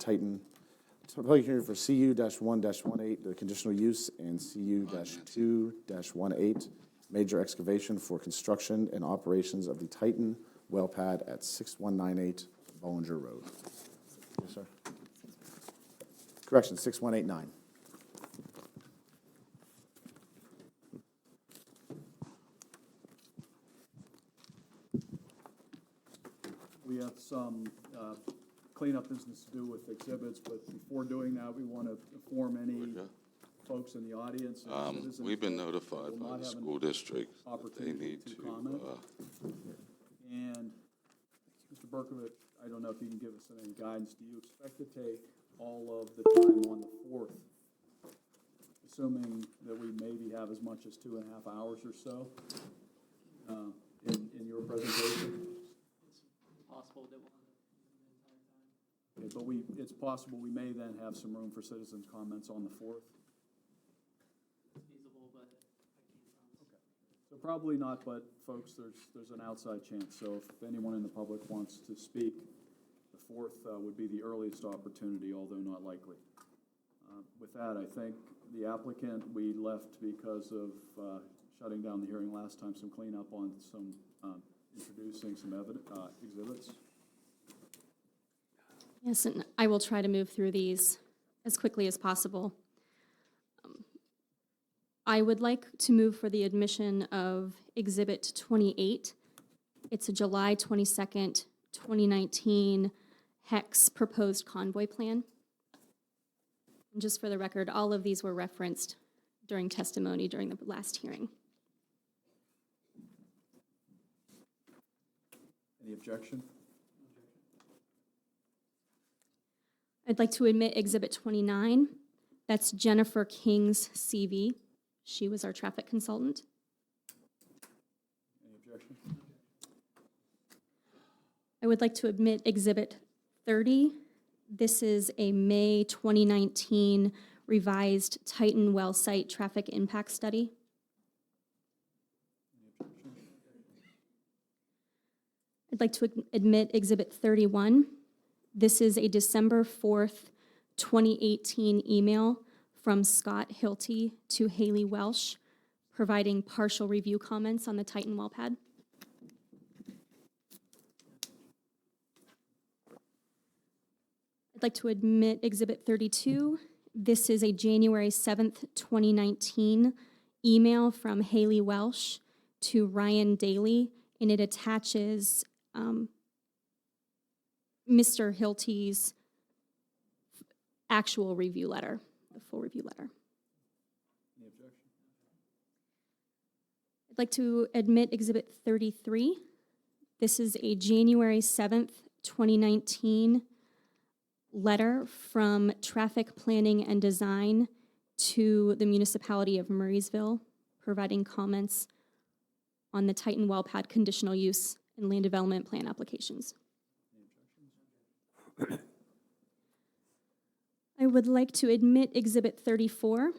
Titan. Public hearing for CU-1-18, the conditional use, and CU-2-18, major excavation for construction and operations of the Titan well pad at 6198 Bollinger Road. Yes, sir. Correction, 6189. We have some cleanup business to do with exhibits, but before doing that, we want to inform any folks in the audience. And citizens We've been that notified will by not the have an school district that they opportunity need to to, comment. And Mr. Berkovich, I don't know if you can give us any guidance. Do you expect to take all of the time on the 4th, assuming that we maybe have as much as 2.5 hours or so in your presentation? It's possible that we'll have the entire time. Okay, but it's possible we may then have some room for citizens' comments on the 4th. It's feasible, but I can't promise. Okay. So probably not, but folks, there's an outside chance. So if anyone in the public wants to speak, the 4th would be the earliest opportunity, although not likely. With that, I think the applicant, we left because of shutting down the hearing last time, some cleanup on some, introducing some exhibits. Yes, and I will try to move through these as quickly as possible. I would like to move for the admission of Exhibit 28. It's a July 22nd, 2019 HEX proposed convoy plan. And just for the record, all of these were referenced during testimony during the last hearing. Any objection? I'd like to admit Exhibit 29. That's Jennifer King's CV. She was our traffic consultant. Any objection? I would like to admit Exhibit 30. This is a May 2019 revised Titan well site traffic impact study. Any objection? I'd like to admit Exhibit 31. This is a December 4th, 2018 email from Scott Hilty to Haley Welsh, providing partial review comments on the Titan well pad. I'd like to admit Exhibit 32. This is a January 7th, 2019 email from Haley Welsh to Ryan Daly, and it attaches Mr. Hilty's actual review letter, the full review letter. Any objection? I'd like to admit Exhibit 33. This is a January 7th, 2019 letter from Traffic Planning and Design to the municipality of Murrysville, providing comments on the Titan well pad conditional use and land development plan applications. I would like to admit Exhibit 34.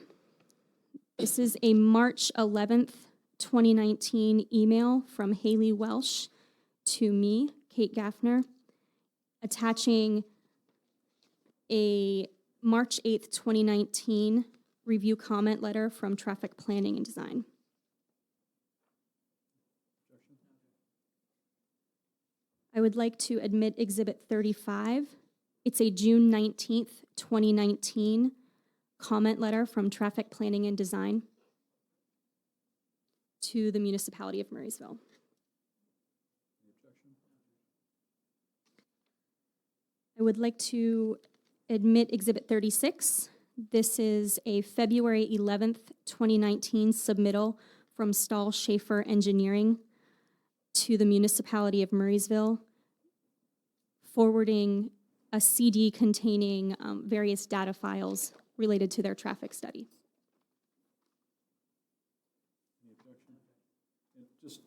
This is a March 11th, 2019 email from Haley Welsh to me, Kate Gaffner, attaching a March 8th, 2019 review comment letter from Traffic Planning and Design. I would like to admit Exhibit 35. It's a June 19th, 2019 comment letter from Traffic Planning and Design to the municipality of Murrysville. I would like to admit Exhibit 36. This is a February 11th, 2019 submittal from Stahl Schaefer Engineering to the municipality of Murrysville, forwarding a CD containing various data files related to their traffic study. Any objection? And just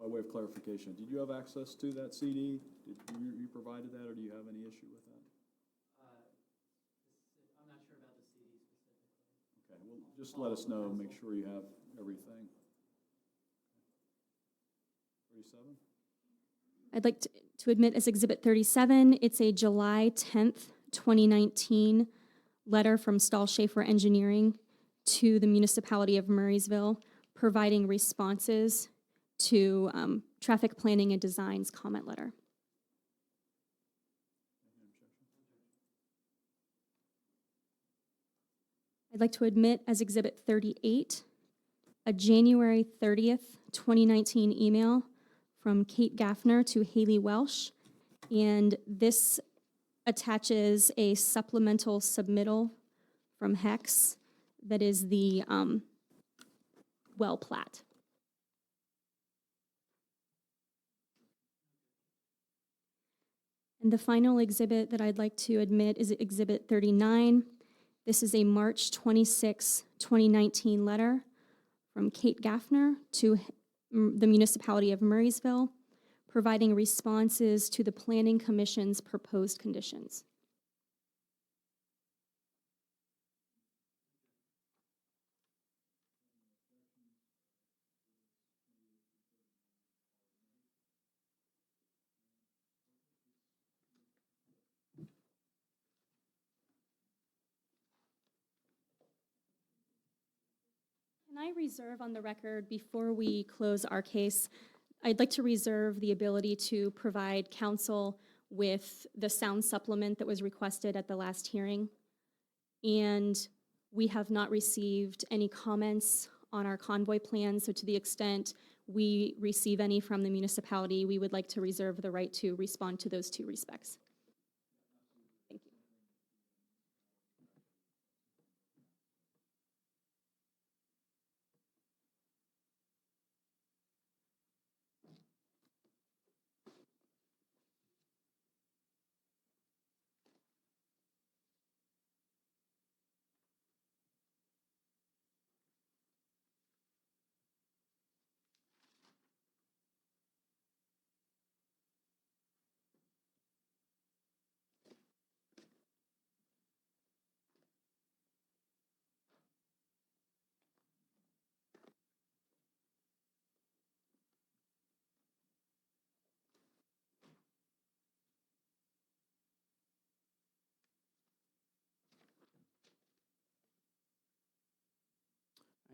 by way of clarification, did you have access to that CD? Did you provided that, or do you have any issue with that? I'm not sure about the CD specifically. Okay, well, just let us know, make sure you have everything. 37? I'd like to admit as Exhibit 37, it's a July 10th, 2019 letter from Stahl Schaefer Engineering to the municipality of Murrysville, providing responses to traffic planning and design's comment letter. I'd like to admit as Exhibit 38, a January 30th, 2019 email from Kate Gaffner to Haley Welsh, and this attaches a supplemental submittal from Hex that is the well plat. And the final exhibit that I'd like to admit is Exhibit 39. This is a March 26, 2019 letter from Kate Gaffner to the municipality of Murrysville, providing responses to the Planning Commission's proposed conditions. Can I reserve on the record, before we close our case, I'd like to reserve the ability to provide counsel with the sound supplement that was requested at the last hearing. And we have not received any comments on our convoy plan, so to the extent we receive any from the municipality, we would like to reserve the right to respond to those two respects. Thank you.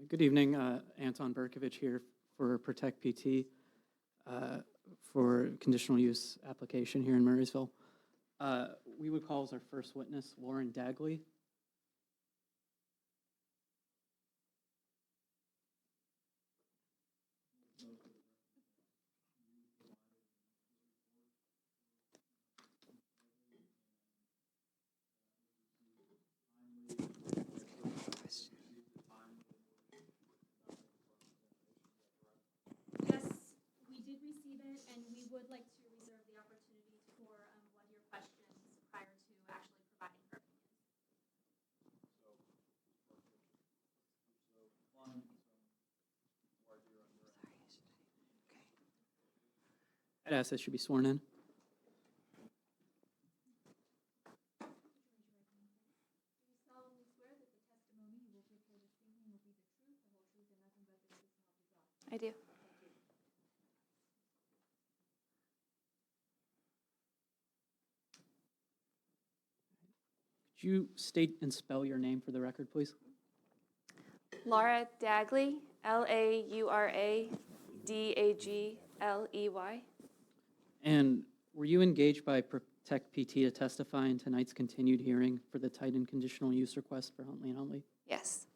Good evening, Anton Berkovich here for Protect PT for conditional use application here in Murrysville. We would call as our first witness Lauren Dagley. Yes, we did receive it, and we would like to reserve the opportunity for one of your questions prior to actually providing her opinion. I'd ask that she be sworn in. I do. Could you state and spell your name for the record, please? Laura Dagley, Laura Dagley. And were you engaged by Protect PT to testify in tonight's continued hearing for the Titan conditional use request for Huntley and Huntley? Yes.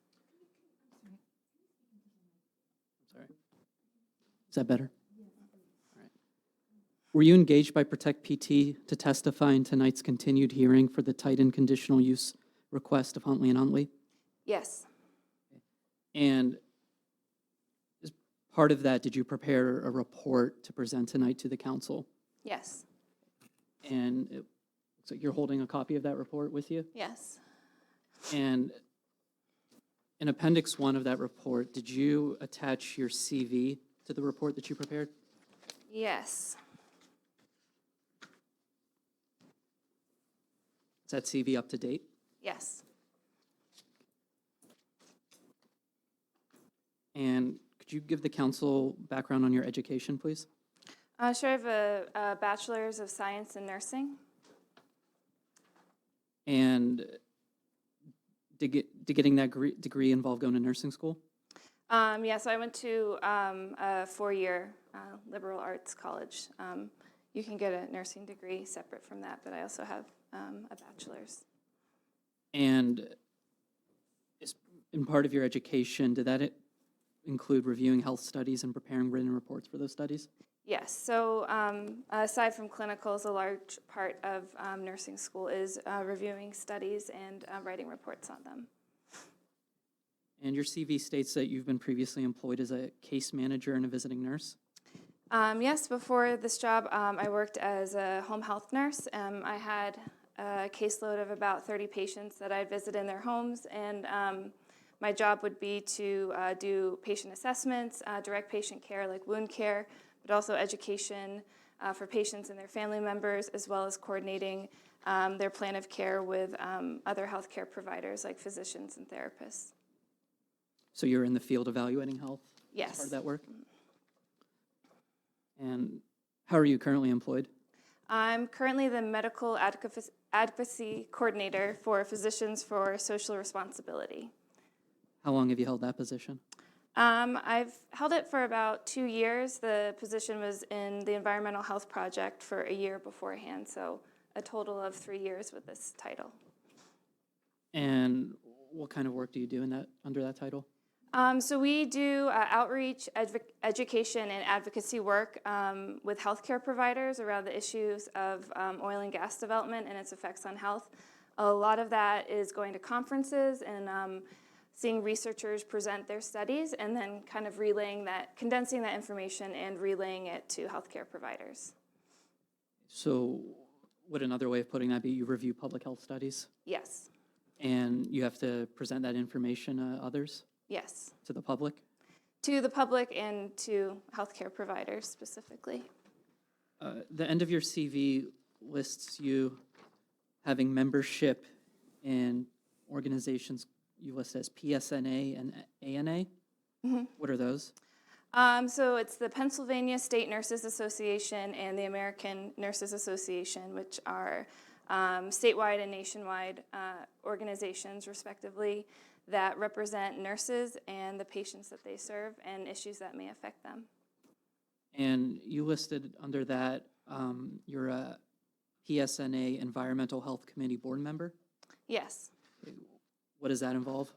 Sorry. Is that better? All right. Were you engaged by Protect PT to testify in tonight's continued hearing for the Titan conditional use request of Huntley and Huntley? Yes. And as part of that, did you prepare a report to present tonight to the council? Yes. And it looks like you're holding a copy of that report with you? Yes. And in Appendix 1 of that report, did you attach your CV to the report that you prepared? Yes. Is that CV up to date? Yes. And could you give the council background on your education, please? Sure, I have a bachelor's of science in nursing. And did getting that degree involve going to nursing school? Yeah, so I went to a four-year liberal arts college. You can get a nursing degree separate from that, but I also have a bachelor's. And in part of your education, did that include reviewing health studies and preparing written reports for those studies? Yes, so aside from clinicals, a large part of nursing school is reviewing studies and writing reports on them. And your CV states that you've been previously employed as a case manager and a visiting nurse. Yes, before this job, I worked as a home health nurse. I had a caseload of about 30 patients that I'd visit in their homes, and my job would be to do patient assessments, direct patient care like wound care, but also education for patients and their family members, as well as coordinating their plan of care with other healthcare providers like physicians and therapists. So you're in the field evaluating health? Yes. As part of that work? And how are you currently employed? I'm currently the medical advocacy coordinator for Physicians for Social Responsibility. How long have you held that position? I've held it for about 2 years. The position was in the Environmental Health Project for a year beforehand, so a total of 3 years with this title. And what kind of work do you do under that title? So we do outreach, education, and advocacy work with healthcare providers around the issues of oil and gas development and its effects on health. A lot of that is going to conferences and seeing researchers present their studies and then kind of condensing that information and relaying it to healthcare providers. So would another way of putting that be you review public health studies? Yes. And you have to present that information to others? Yes. To the public? To the public and to healthcare providers specifically. The end of your CV lists you having membership in organizations you list as PSNA and ANA. Mm-hmm. What are those? So it's the Pennsylvania State Nurses Association and the American Nurses Association, which are statewide and nationwide organizations, respectively, that represent nurses and the patients that they serve and issues that may affect them. And you listed under that you're a PSNA Environmental Health Committee board member? Yes. What does that involve?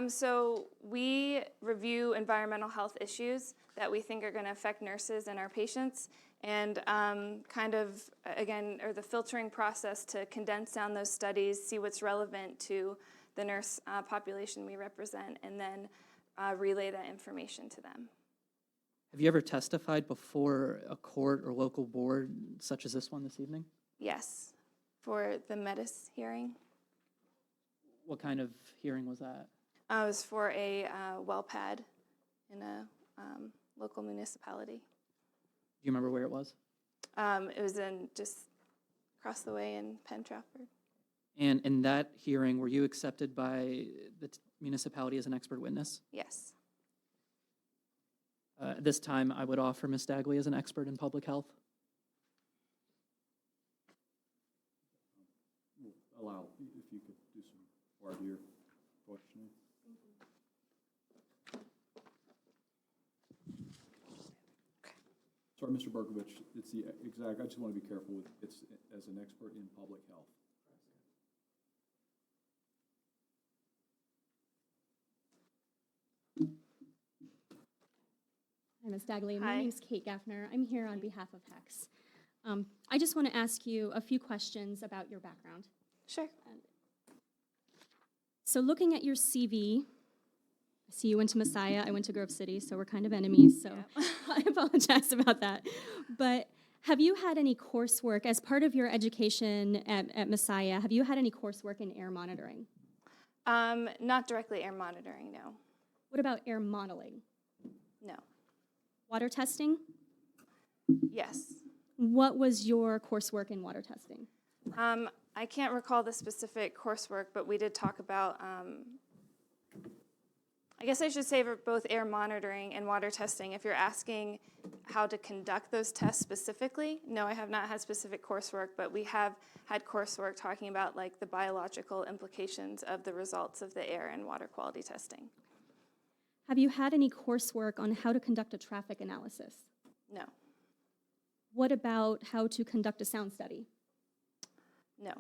So we review environmental health issues that we think are going to affect nurses and our patients, and the filtering process to condense down those studies, see what's relevant to the nurse population we represent, and then relay that information to them. Have you ever testified before a court or local board such as this one this evening? Yes, for the METIS hearing. What kind of hearing was that? It was for a well pad in a local municipality. Do you remember where it was? It was in just across the way in Penn Trafford. And in that hearing, were you accepted by the municipality as an expert witness? Yes. At this time, I would offer Ms. Dagley as an expert in public health. Allow, if you could do some part of your questioning. Sorry, Mr. Berkovich, it's the exact, I just want to be careful with, it's as an expert in public health. Hi, Ms. Dagley. Hi. My name's Kate Gaffner. I'm here on behalf of HEX. I just want to ask you a few questions about your background. Sure. So looking at your CV, I see you went to Messiah, I went to Grove City, so we're kind of enemies, so Yeah. I apologize about that. But have you had any coursework, as part of your education at Messiah, have you had any coursework in air monitoring? Not directly air monitoring, no. What about air modeling? No. Water testing? Yes. What was your coursework in water testing? I can't recall the specific coursework, but we did talk about I guess I should say for both air monitoring and water testing, if you're asking how to conduct those tests specifically, no, I have not had specific coursework, but we have had coursework talking about like the biological implications of the results of the air and water quality testing. Have you had any coursework on how to conduct a traffic analysis? No, What about how to conduct a sound study? no,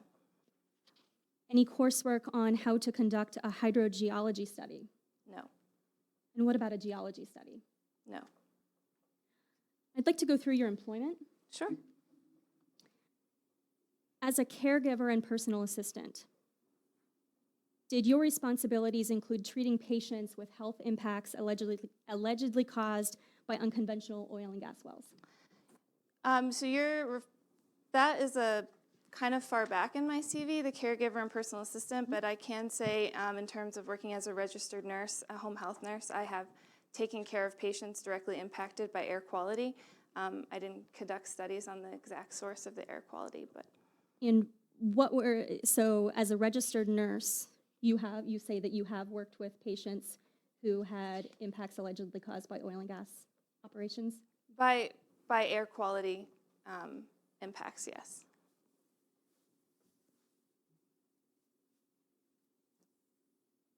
Any coursework on how to conduct a hydrogeology study? no, And what about a geology study? no. I'd like to go through your employment. Sure. As a caregiver and personal assistant, did your responsibilities include treating patients with health impacts allegedly caused by unconventional oil and gas wells? So that is a kind of far back in my CV, the caregiver and personal assistant, but I can say in terms of working as a registered nurse, a home health nurse, I have taken care of patients directly impacted by air quality. I didn't conduct studies on the exact source of the air quality, but And so as a registered nurse, you say that you have worked with patients who had impacts allegedly caused by oil and gas operations? by air quality impacts, yes.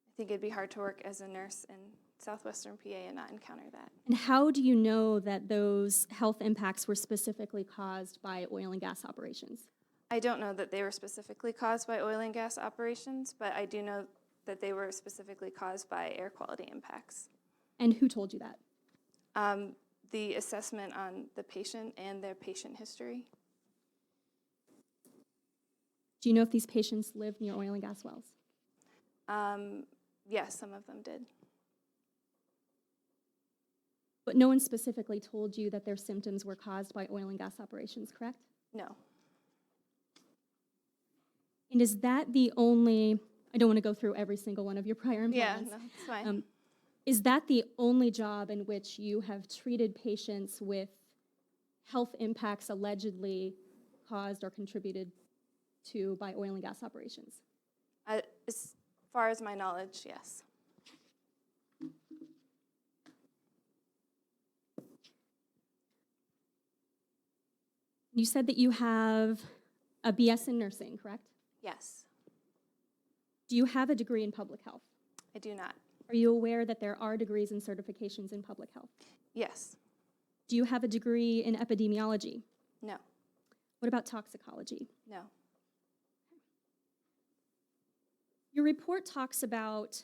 I think it'd be hard to work as a nurse in southwestern PA and not encounter that. And how do you know that those health impacts were specifically caused by oil and gas operations? I don't know that they were specifically caused by oil and gas operations, but I do know that they were specifically caused by air quality impacts. And who told you that? The assessment on the patient and their patient history. Do you know if these patients lived near oil and gas wells? Yes, some of them did. But no one specifically told you that their symptoms were caused by oil and gas operations, correct? No. And is that the only, I don't want to go through every single one of your prior Yeah, employments. no, it's fine. Is that the only job in which you have treated patients with health impacts allegedly caused or contributed to by oil and gas operations? As far as my knowledge, yes. You said that you have a BS in nursing, correct? Yes, Do you have a degree in public health? I do not. Are you aware that there are degrees and certifications in public health? Yes, Do you have a degree in epidemiology? no, What about toxicology? no. Your report talks about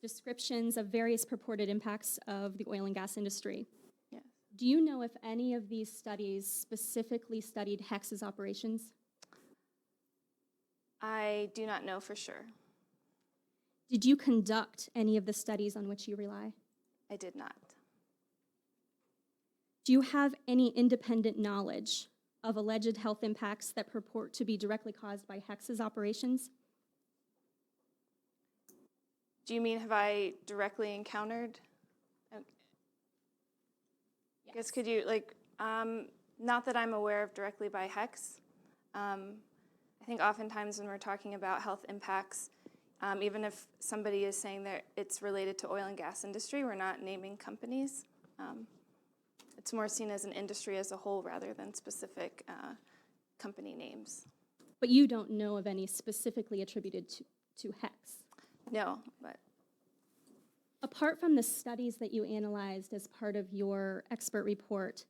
descriptions of various purported impacts of the oil and gas industry. Yes. Do you know if any of these studies specifically studied HEX's operations? I do not know for sure. Did you conduct any of the studies on which you rely? I did not. Do you have any independent knowledge of alleged health impacts that purport to be directly caused by HEX's operations? Do you mean have I directly encountered? I guess could you, not that I'm aware of directly by HEX. I think oftentimes when we're talking about health impacts, even if somebody is saying that it's related to oil and gas industry, we're not naming companies. It's more seen as an industry as a whole rather than specific company names. But you don't know of any specifically attributed to HEX? No, but Apart from the studies that you analyzed as part of your expert report,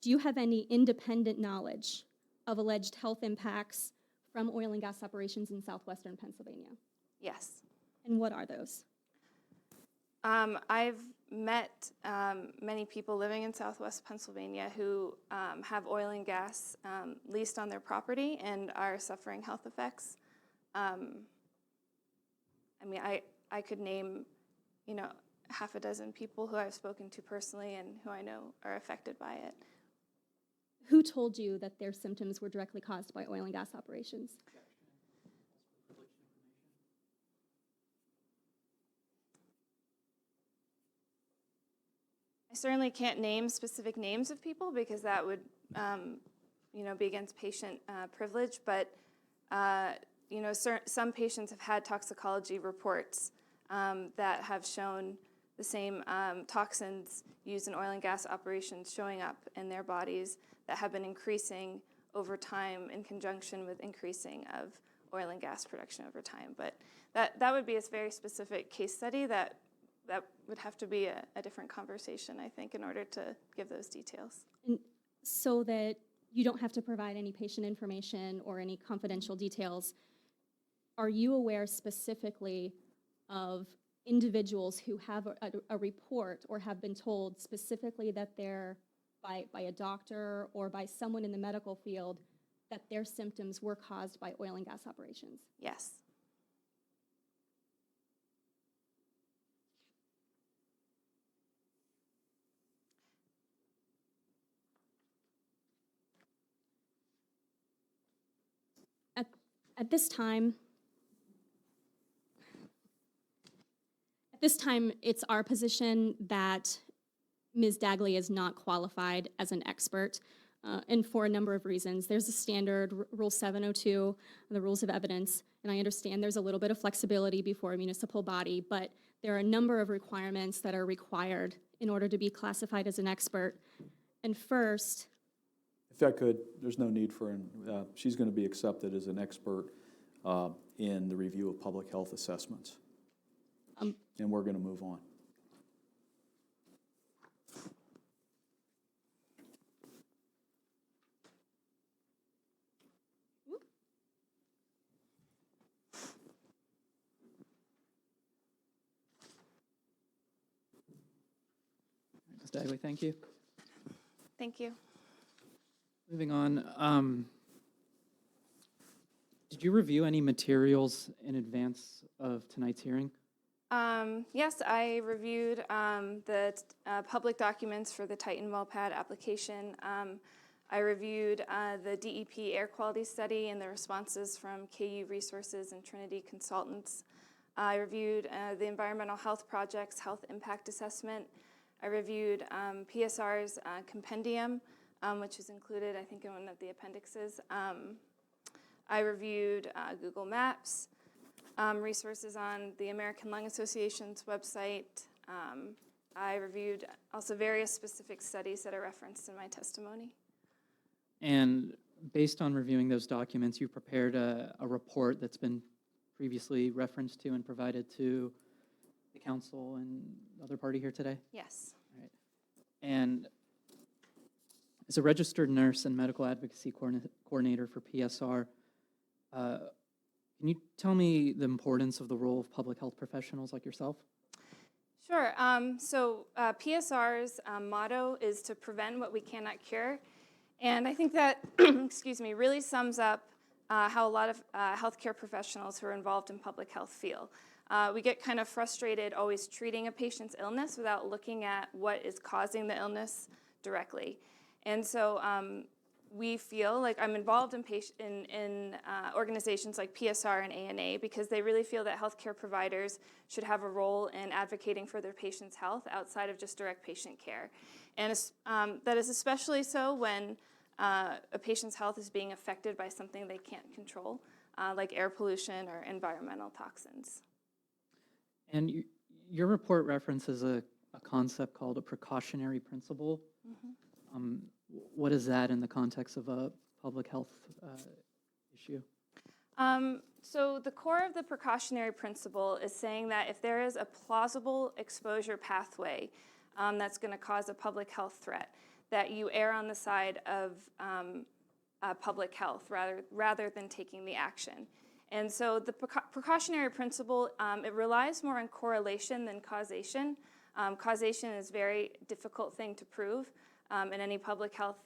do you have any independent knowledge of alleged health impacts from oil and gas operations in southwestern Pennsylvania? yes. And what are those? I've met many people living in southwest Pennsylvania who have oil and gas leased on their property and are suffering health effects. I could name, half a dozen people who I've spoken to personally and who I know are affected by it. Who told you that their symptoms were directly caused by oil and gas operations? I certainly can't name specific names of people because that would, be against patient privilege. But, some patients have had toxicology reports that have shown the same toxins used in oil and gas operations showing up in their bodies that have been increasing over time in conjunction with increasing of oil and gas production over time. But that would be a very specific case study that would have to be a different conversation, I think, in order to give those details. And so that you don't have to provide any patient information or any confidential details, are you aware specifically of individuals who have a report or have been told specifically that they're, by a doctor or by someone in the medical field, that their symptoms were caused by oil and gas operations? Yes. At this time, it's our position that Ms. Dagley is not qualified as an expert, and for a number of reasons. There's a standard, Rule 702, the Rules of Evidence, and I understand there's a little bit of flexibility before a municipal body, but there are a number of requirements that are required in order to be classified as an expert. And first, If I could, there's no need for, she's going to be accepted as an expert in the review of public health assessments. And we're going to move on. Ms. Dagley, thank you. Thank you. Moving on, did you review any materials in advance of tonight's hearing? Yes, I reviewed the public documents for the Titan well pad application. I reviewed the DEP air quality study and the responses from KU Resources and Trinity Consultants. I reviewed the environmental health project's health impact assessment. I reviewed PSR's compendium, which is included, I think, in one of the appendixes. I reviewed Google Maps, resources on the American Lung Association's website. I reviewed also various specific studies that are referenced in my testimony. And based on reviewing those documents, you prepared a report that's been previously referenced to and provided to the council and other party here today? Yes. All right. And as a registered nurse and medical advocacy coordinator for PSR, can you tell me the importance of the role of public health professionals like yourself? Sure. So PSR's motto is to prevent what we cannot cure. And I think that, excuse me, really sums up how a lot of healthcare professionals who are involved in public health feel. We get kind of frustrated always treating a patient's illness without looking at what is causing the illness directly. And so we feel like I'm involved in organizations like PSR and ANA because they really feel that healthcare providers should have a role in advocating for their patients' health outside of just direct patient care. And that is especially so when a patient's health is being affected by something they can't control, like air pollution or environmental toxins. And your report references a concept called a precautionary principle. Mm-hmm. What is that in the context of a public health issue? So the core of the precautionary principle is saying that if there is a plausible exposure pathway that's going to cause a public health threat, that you err on the side of public health rather than taking the action. And so the precautionary principle, it relies more on correlation than causation. Causation is a very difficult thing to prove in any public health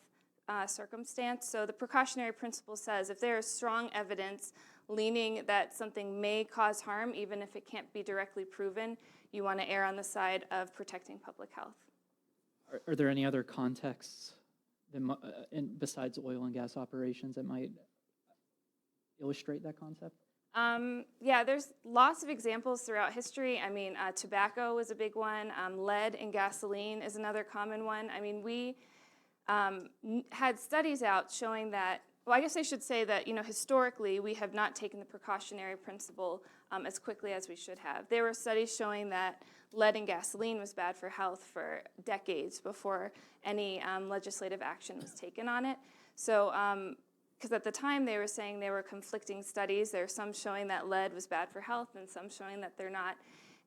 circumstance. So the precautionary principle says if there is strong evidence leaning that something may cause harm, even if it can't be directly proven, you want to err on the side of protecting public health. Are there any other contexts that, besides oil and gas operations that might illustrate that concept? Yeah, there's lots of examples throughout history. I mean, tobacco was a big one. Lead in gasoline is another common one. I mean, we had studies out showing that, well, I guess I should say that, historically, we have not taken the precautionary principle as quickly as we should have. There were studies showing that lead in gasoline was bad for health for decades before any legislative action was taken on it. So, because at the time they were saying there were conflicting studies. There were some showing that lead was bad for health and some showing that they're not.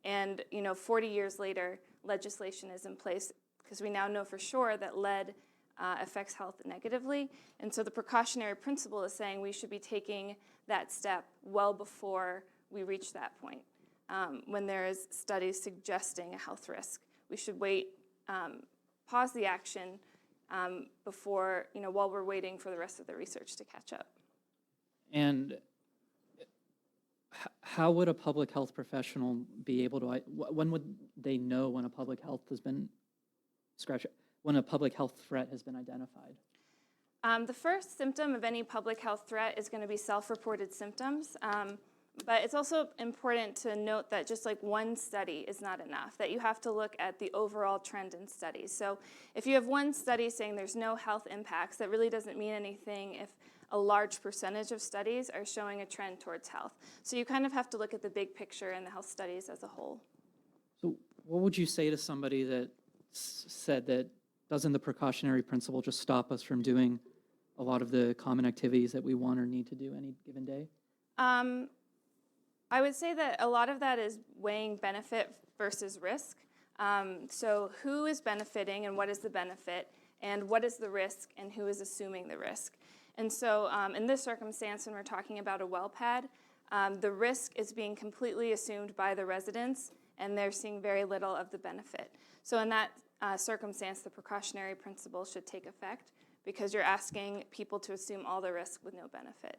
And 40 years later, legislation is in place because we now know for sure that lead affects health negatively. And so the precautionary principle is saying we should be taking that step well before we reach that point. When there is studies suggesting a health risk, we should wait, pause the action before, while we're waiting for the rest of the research to catch up. And how would a public health professional be able to, when would they know when a public health has been, when a public health threat has been identified? The first symptom of any public health threat is going to be self-reported symptoms. But it's also important to note that just like one study is not enough, that you have to look at the overall trend in studies. So if you have one study saying there's no health impacts, that really doesn't mean anything if a large percentage of studies are showing a trend towards health. So you kind of have to look at the big picture and the health studies as a whole. So what would you say to somebody that said that doesn't the precautionary principle just stop us from doing a lot of the common activities that we want or need to do any given day? I would say that a lot of that is weighing benefit versus risk. So who is benefiting and what is the benefit, and what is the risk and who is assuming the risk. And so in this circumstance, when we're talking about a well pad, the risk is being completely assumed by the residents, and they're seeing very little of the benefit. So in that circumstance, the precautionary principle should take effect because you're asking people to assume all the risk with no benefit.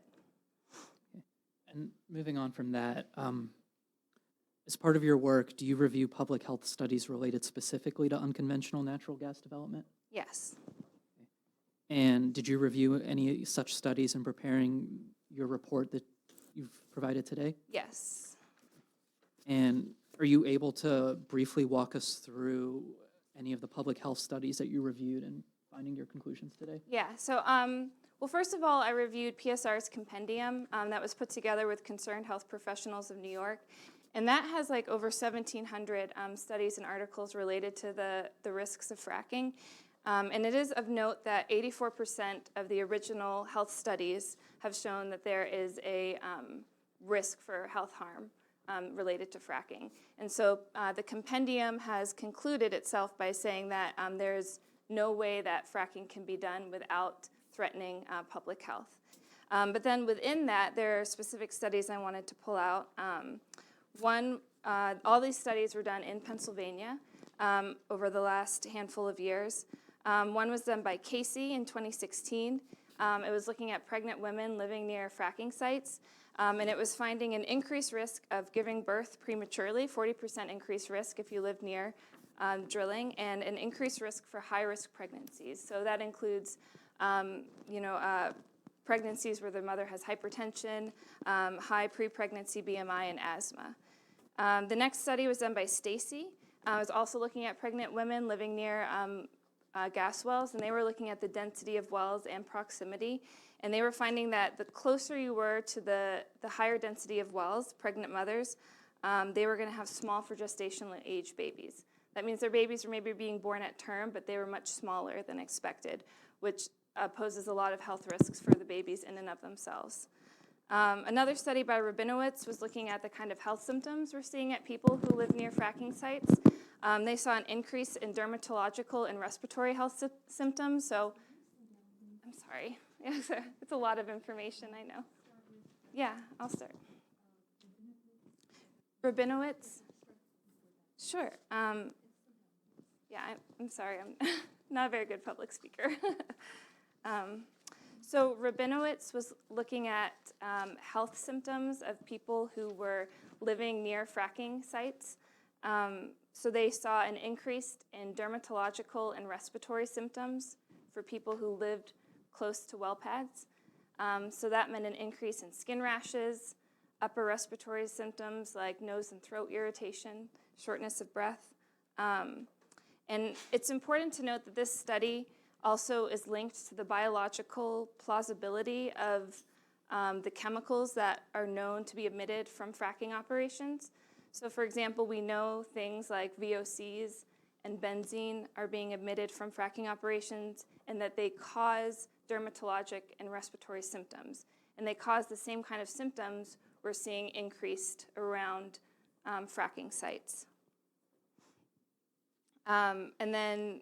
And moving on from that, as part of your work, do you review public health studies related specifically to unconventional natural gas development? Yes. And did you review any such studies in preparing your report that you've provided today? Yes. And are you able to briefly walk us through any of the public health studies that you reviewed and finding your conclusions today? Yeah, so well, first of all, I reviewed PSR's compendium that was put together with Concerned Health Professionals of New York. And that has like over 1,700 studies and articles related to the risks of fracking. And it is of note that 84% of the original health studies have shown that there is a risk for health harm related to fracking. And so the compendium has concluded itself by saying that there's no way that fracking can be done without threatening public health. But then within that, there are specific studies I wanted to pull out. One, all these studies were done in Pennsylvania over the last handful of years. One was done by Casey in 2016. It was looking at pregnant women living near fracking sites, and it was finding an increased risk of giving birth prematurely, 40% increased risk if you live near drilling, and an increased risk for high-risk pregnancies. So that includes pregnancies where the mother has hypertension, high pre-pregnancy BMI, and asthma. The next study was done by Stacy. It was also looking at pregnant women living near gas wells, and they were looking at the density of wells and proximity. And they were finding that the closer you were to the higher density of wells, pregnant mothers, they were going to have small for gestational age babies. That means their babies were maybe being born at term, but they were much smaller than expected, which poses a lot of health risks for the babies in and of themselves. Another study by Rabinowitz was looking at the kind of health symptoms we're seeing at people who live near fracking sites. They saw an increase in dermatological and respiratory health symptoms. So, I'm sorry, it's a lot of information, I know. Yeah, I'll start. Rabinowitz? Sure. Yeah, I'm sorry, I'm not a very good public speaker. So Rabinowitz was looking at health symptoms of people who were living near fracking sites. So they saw an increase in dermatological and respiratory symptoms for people who lived close to well pads. So that meant an increase in skin rashes, upper respiratory symptoms like nose and throat irritation, shortness of breath. And it's important to note that this study also is linked to the biological plausibility of the chemicals that are known to be emitted from fracking operations. So for example, we know things like VOCs and benzene are being emitted from fracking operations and that they cause dermatologic and respiratory symptoms. And they cause the same kind of symptoms we're seeing increased around fracking sites. And then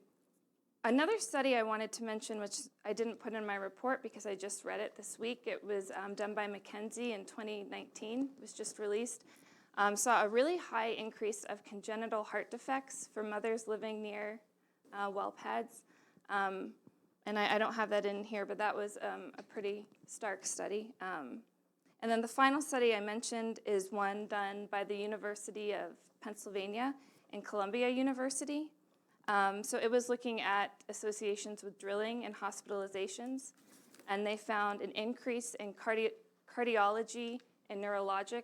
another study I wanted to mention, which I didn't put in my report because I just read it this week, it was done by McKinsey in 2019, it was just released, saw a really high increase of congenital heart defects for mothers living near well pads. And I don't have that in here, but that was a pretty stark study. And then the final study I mentioned is one done by the University of Pennsylvania and Columbia University. So it was looking at associations with drilling and hospitalizations, and they found an increase in cardiology and neurologic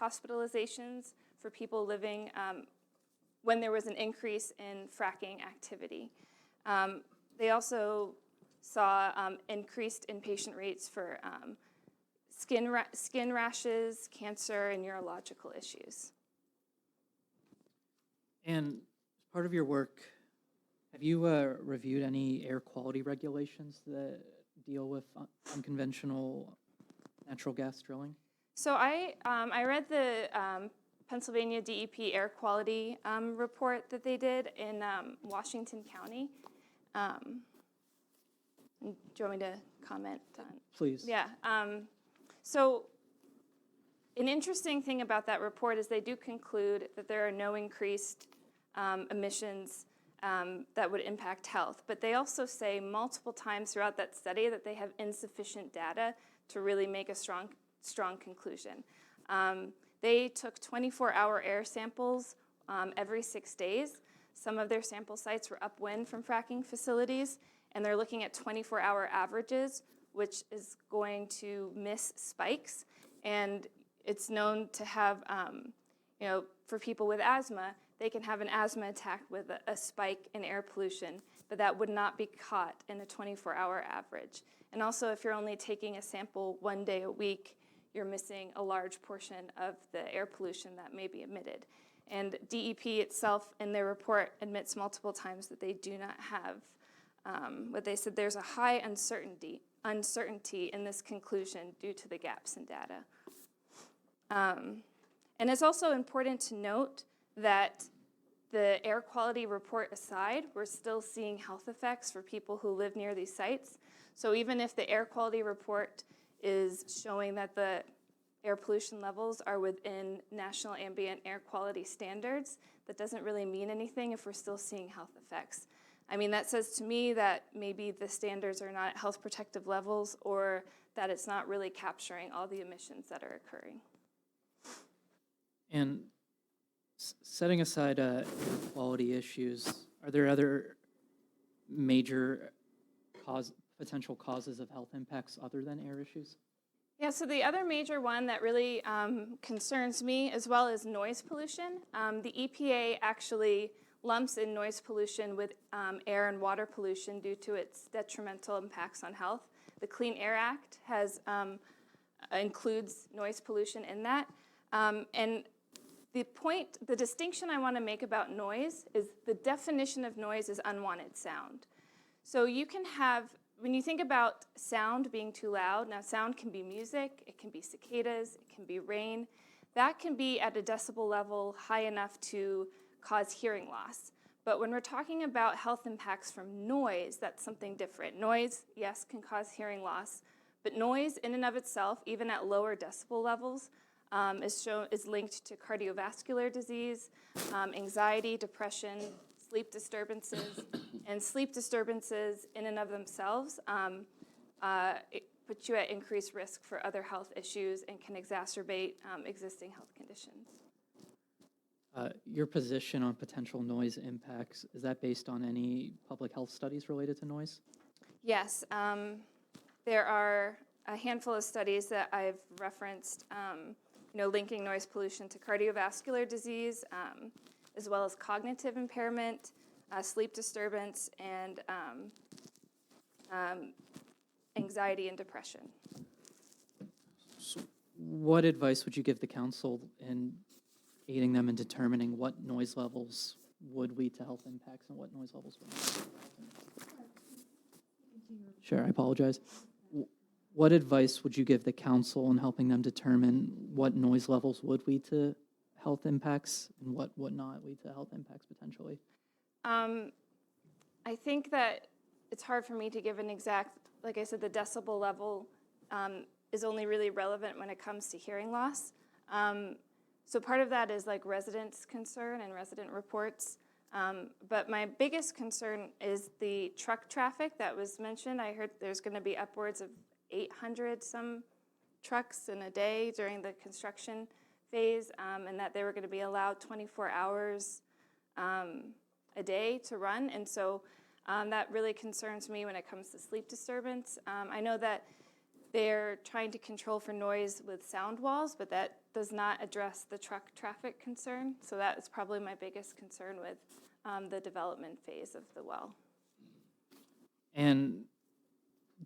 hospitalizations for people living when there was an increase in fracking activity. They also saw increased inpatient rates for skin rashes, cancer, and neurological issues. And as part of your work, have you reviewed any air quality regulations that deal with unconventional natural gas drilling? So I read the Pennsylvania DEP air quality report that they did in Washington County. Do you want me to comment on? Please. Yeah. So an interesting thing about that report is they do conclude that there are no increased emissions that would impact health. But they also say multiple times throughout that study that they have insufficient data to really make a strong conclusion. They took 24-hour air samples every 6 days. Some of their sample sites were upwind from fracking facilities, and they're looking at 24-hour averages, which is going to miss spikes. And it's known to have, for people with asthma, they can have an asthma attack with a spike in air pollution, but that would not be caught in a 24-hour average. And also, if you're only taking a sample 1 day a week, you're missing a large portion of the air pollution that may be emitted. And DEP itself, in their report, admits multiple times that they do not have what they said. There's a high uncertainty in this conclusion due to the gaps in data. And it's also important to note that the air quality report aside, we're still seeing health effects for people who live near these sites. So even if the air quality report is showing that the air pollution levels are within national ambient air quality standards, that doesn't really mean anything if we're still seeing health effects. I mean, that says to me that maybe the standards are not at health protective levels, or that it's not really capturing all the emissions that are occurring. And setting aside air quality issues, are there other major potential causes of health impacts other than air issues? Yeah, so the other major one that really concerns me as well is noise pollution. The EPA actually lumps in noise pollution with air and water pollution due to its detrimental impacts on health. The Clean Air Act includes noise pollution in that. And the distinction I want to make about noise is the definition of noise is unwanted sound. So you can have, when you think about sound being too loud, now sound can be music, it can be cicadas, it can be rain. That can be at a decibel level high enough to cause hearing loss. But when we're talking about health impacts from noise, that's something different. Noise, yes, can cause hearing loss, but noise in and of itself, even at lower decibel levels, is linked to cardiovascular disease, anxiety, depression, sleep disturbances, and sleep disturbances in and of themselves it puts you at increased risk for other health issues and can exacerbate existing health conditions. Your position on potential noise impacts, is that based on any public health studies related to noise? Yes, there are a handful of studies that I've referenced, linking noise pollution to cardiovascular disease, as well as cognitive impairment, sleep disturbance, and anxiety and depression. what advice would you give the council in aiding them in determining what noise levels would lead to health impacts and what noise levels would not? Sure, I apologize. What advice would you give the council in helping them determine what noise levels would lead to health impacts and what would not lead to health impacts potentially? I think that it's hard for me to give an exact, like I said, the decibel level is only really relevant when it comes to hearing loss. So part of that is like residents' concern and resident reports. But my biggest concern is the truck traffic that was mentioned. I heard there's going to be upwards of 800 some trucks in a day during the construction phase, and that they were going to be allowed 24 hours a day to run. And so that really concerns me when it comes to sleep disturbance. I know that they're trying to control for noise with sound walls, but that does not address the truck traffic concern. So that is probably my biggest concern with the development phase of the well. And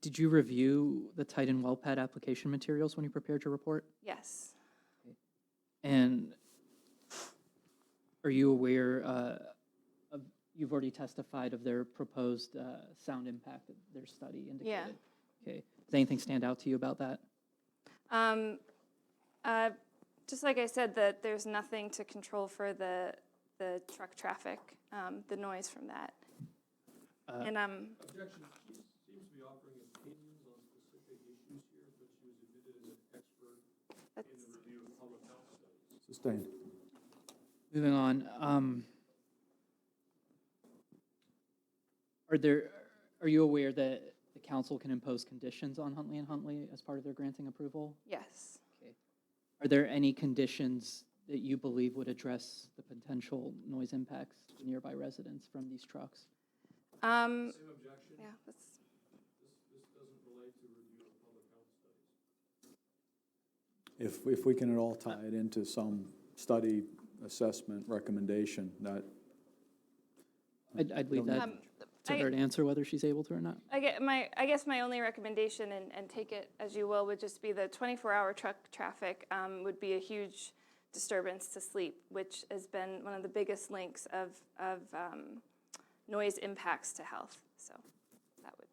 did you review the Titan well pad application materials when you prepared your report? Yes. And are you aware you've already testified of their proposed sound impact that their study indicated? Yeah. Okay. Does anything stand out to you about that? Just like I said, that there's nothing to control for the truck traffic, the noise from that. And Objection. She seems to be offering opinions on specific issues here, but she was admitted as an expert in the review of public health studies. Sustained. Moving on. Are you aware that the council can impose conditions on Huntley and Huntley as part of their granting approval? yes. Okay. Are there any conditions that you believe would address the potential noise impacts to nearby residents from these trucks? Same objection. Yeah. This doesn't relate to review of public health studies. If we can at all tie it into some study, assessment, recommendation, that. I'd leave that to her to answer whether she's able to or not. I guess my only recommendation, and take it as you will, would just be the 24-hour truck traffic would be a huge disturbance to sleep, which has been one of the biggest links of noise impacts to health. So that would.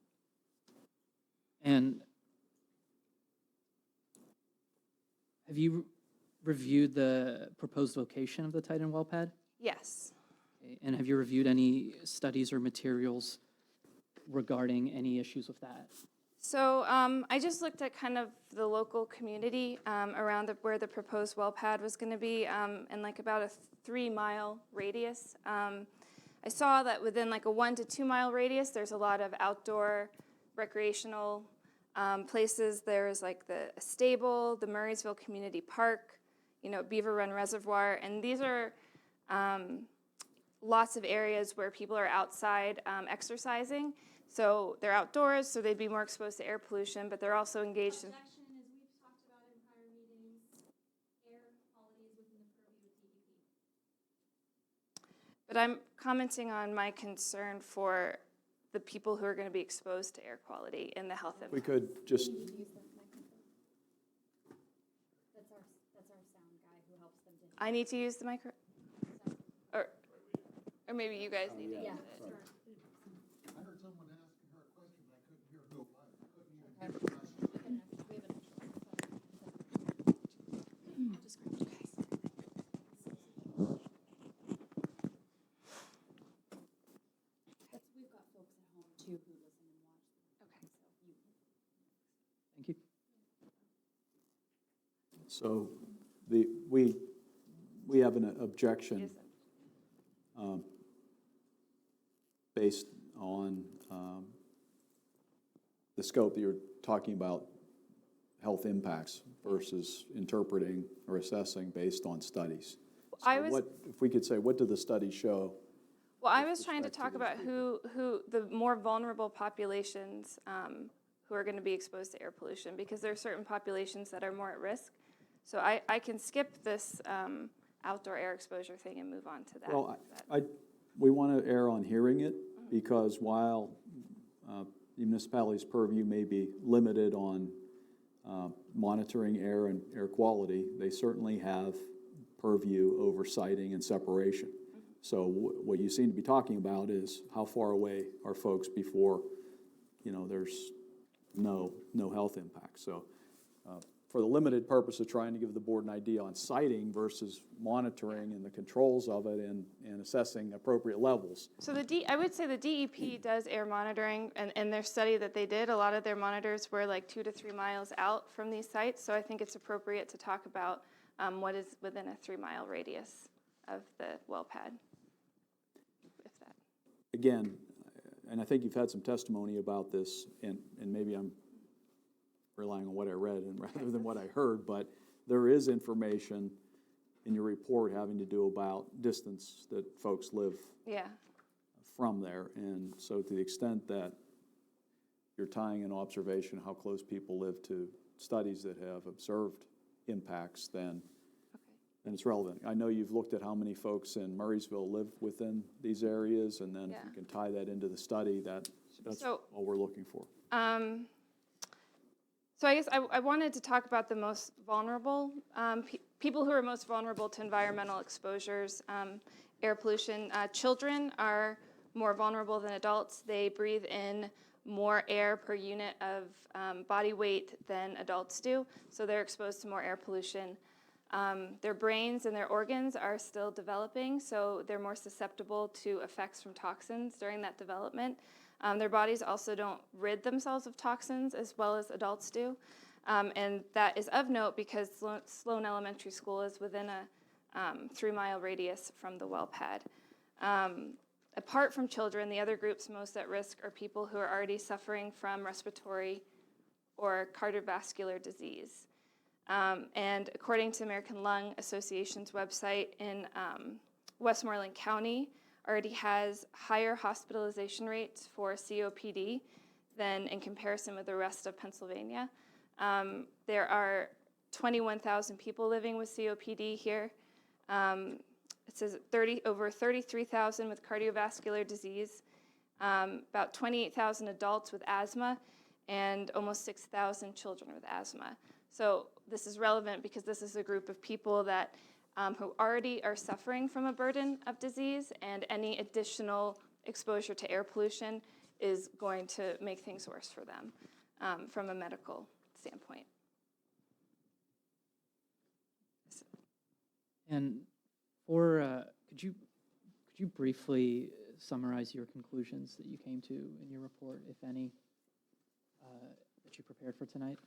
And have you reviewed the proposed location of the Titan well pad? Yes. Okay. And have you reviewed any studies or materials regarding any issues with that? So I just looked at kind of the local community around where the proposed well pad was going to be in like about a 3-mile radius. I saw that within like a 1 to 2 mile radius, there's a lot of outdoor recreational places. There's like the stable, the Murrysville Community Park, Beaver Run Reservoir, and these are lots of areas where people are outside exercising. So they're outdoors, so they'd be more exposed to air pollution, but they're also engaged in. Objection, as we've talked about in prior meetings, air quality is within the purview of DEP. But I'm commenting on my concern for the people who are going to be exposed to air quality and the health We impact. could just, That's our sound guy who helps them to. I need to use the micro, or maybe you guys need to use it. I heard someone asking her a question, but I couldn't hear who it was. I couldn't even hear the question. We've got folks at home too who listen and watch. Okay. Thank you. so we have an objection Use it. based on the scope that you're talking about, health impacts versus interpreting or assessing based on studies. I So was- what, if we could say, what do the studies show? Well, I was trying to talk about who the more vulnerable populations who are going to be exposed to air pollution, because there are certain populations that are more at risk. So I can skip this outdoor air exposure thing and move on to that. Well, we want to err on hearing it, because while the municipality's purview may be limited on monitoring air and air quality, they certainly have purview over siting and separation. So what you seem to be talking about is how far away are folks before, there's no health impact. So for the limited purpose of trying to give the board an idea on siting versus monitoring and the controls of it and assessing appropriate levels. So I would say the DEP does air monitoring, and in their study that they did, a lot of their monitors were like 2 to 3 miles out from these sites. So I think it's appropriate to talk about what is within a 3-mile radius of the well pad. If that. Again, and I think you've had some testimony about this, and maybe I'm relying on what I read and rather than what I heard, but there is information in your report having to do about distance that folks live from there. And so to the extent that you're tying an observation how close people live to studies that have observed impacts, then it's relevant. I know you've looked at how many folks in Murrysville live within these areas, and then if you can tie that into the study, that's all we're looking for. So I guess I wanted to talk about the most vulnerable, people who are most vulnerable to environmental exposures, air pollution. Children are more vulnerable than adults. They breathe in more air per unit of body weight than adults do, so they're exposed to more air pollution. Their brains and their organs are still developing, so they're more susceptible to effects from toxins during that development. Their bodies also don't rid themselves of toxins as well as adults do. And that is of note because Sloan Elementary School is within a 3-mile radius from the well pad. Apart from children, the other groups most at risk are people who are already suffering from respiratory or cardiovascular disease. And according to American Lung Association's website, in Westmoreland County already has higher hospitalization rates for COPD than in comparison with the rest of Pennsylvania. There are 21,000 people living with COPD here. It says over 33,000 with cardiovascular disease, about 28,000 adults with asthma, and almost 6,000 children with asthma. So this is relevant because this is a group of people that who already are suffering from a burden of disease, and any additional exposure to air pollution is going to make things worse for them from a medical standpoint. And could you briefly summarize your conclusions that you came to in your report, if any, that you prepared for tonight?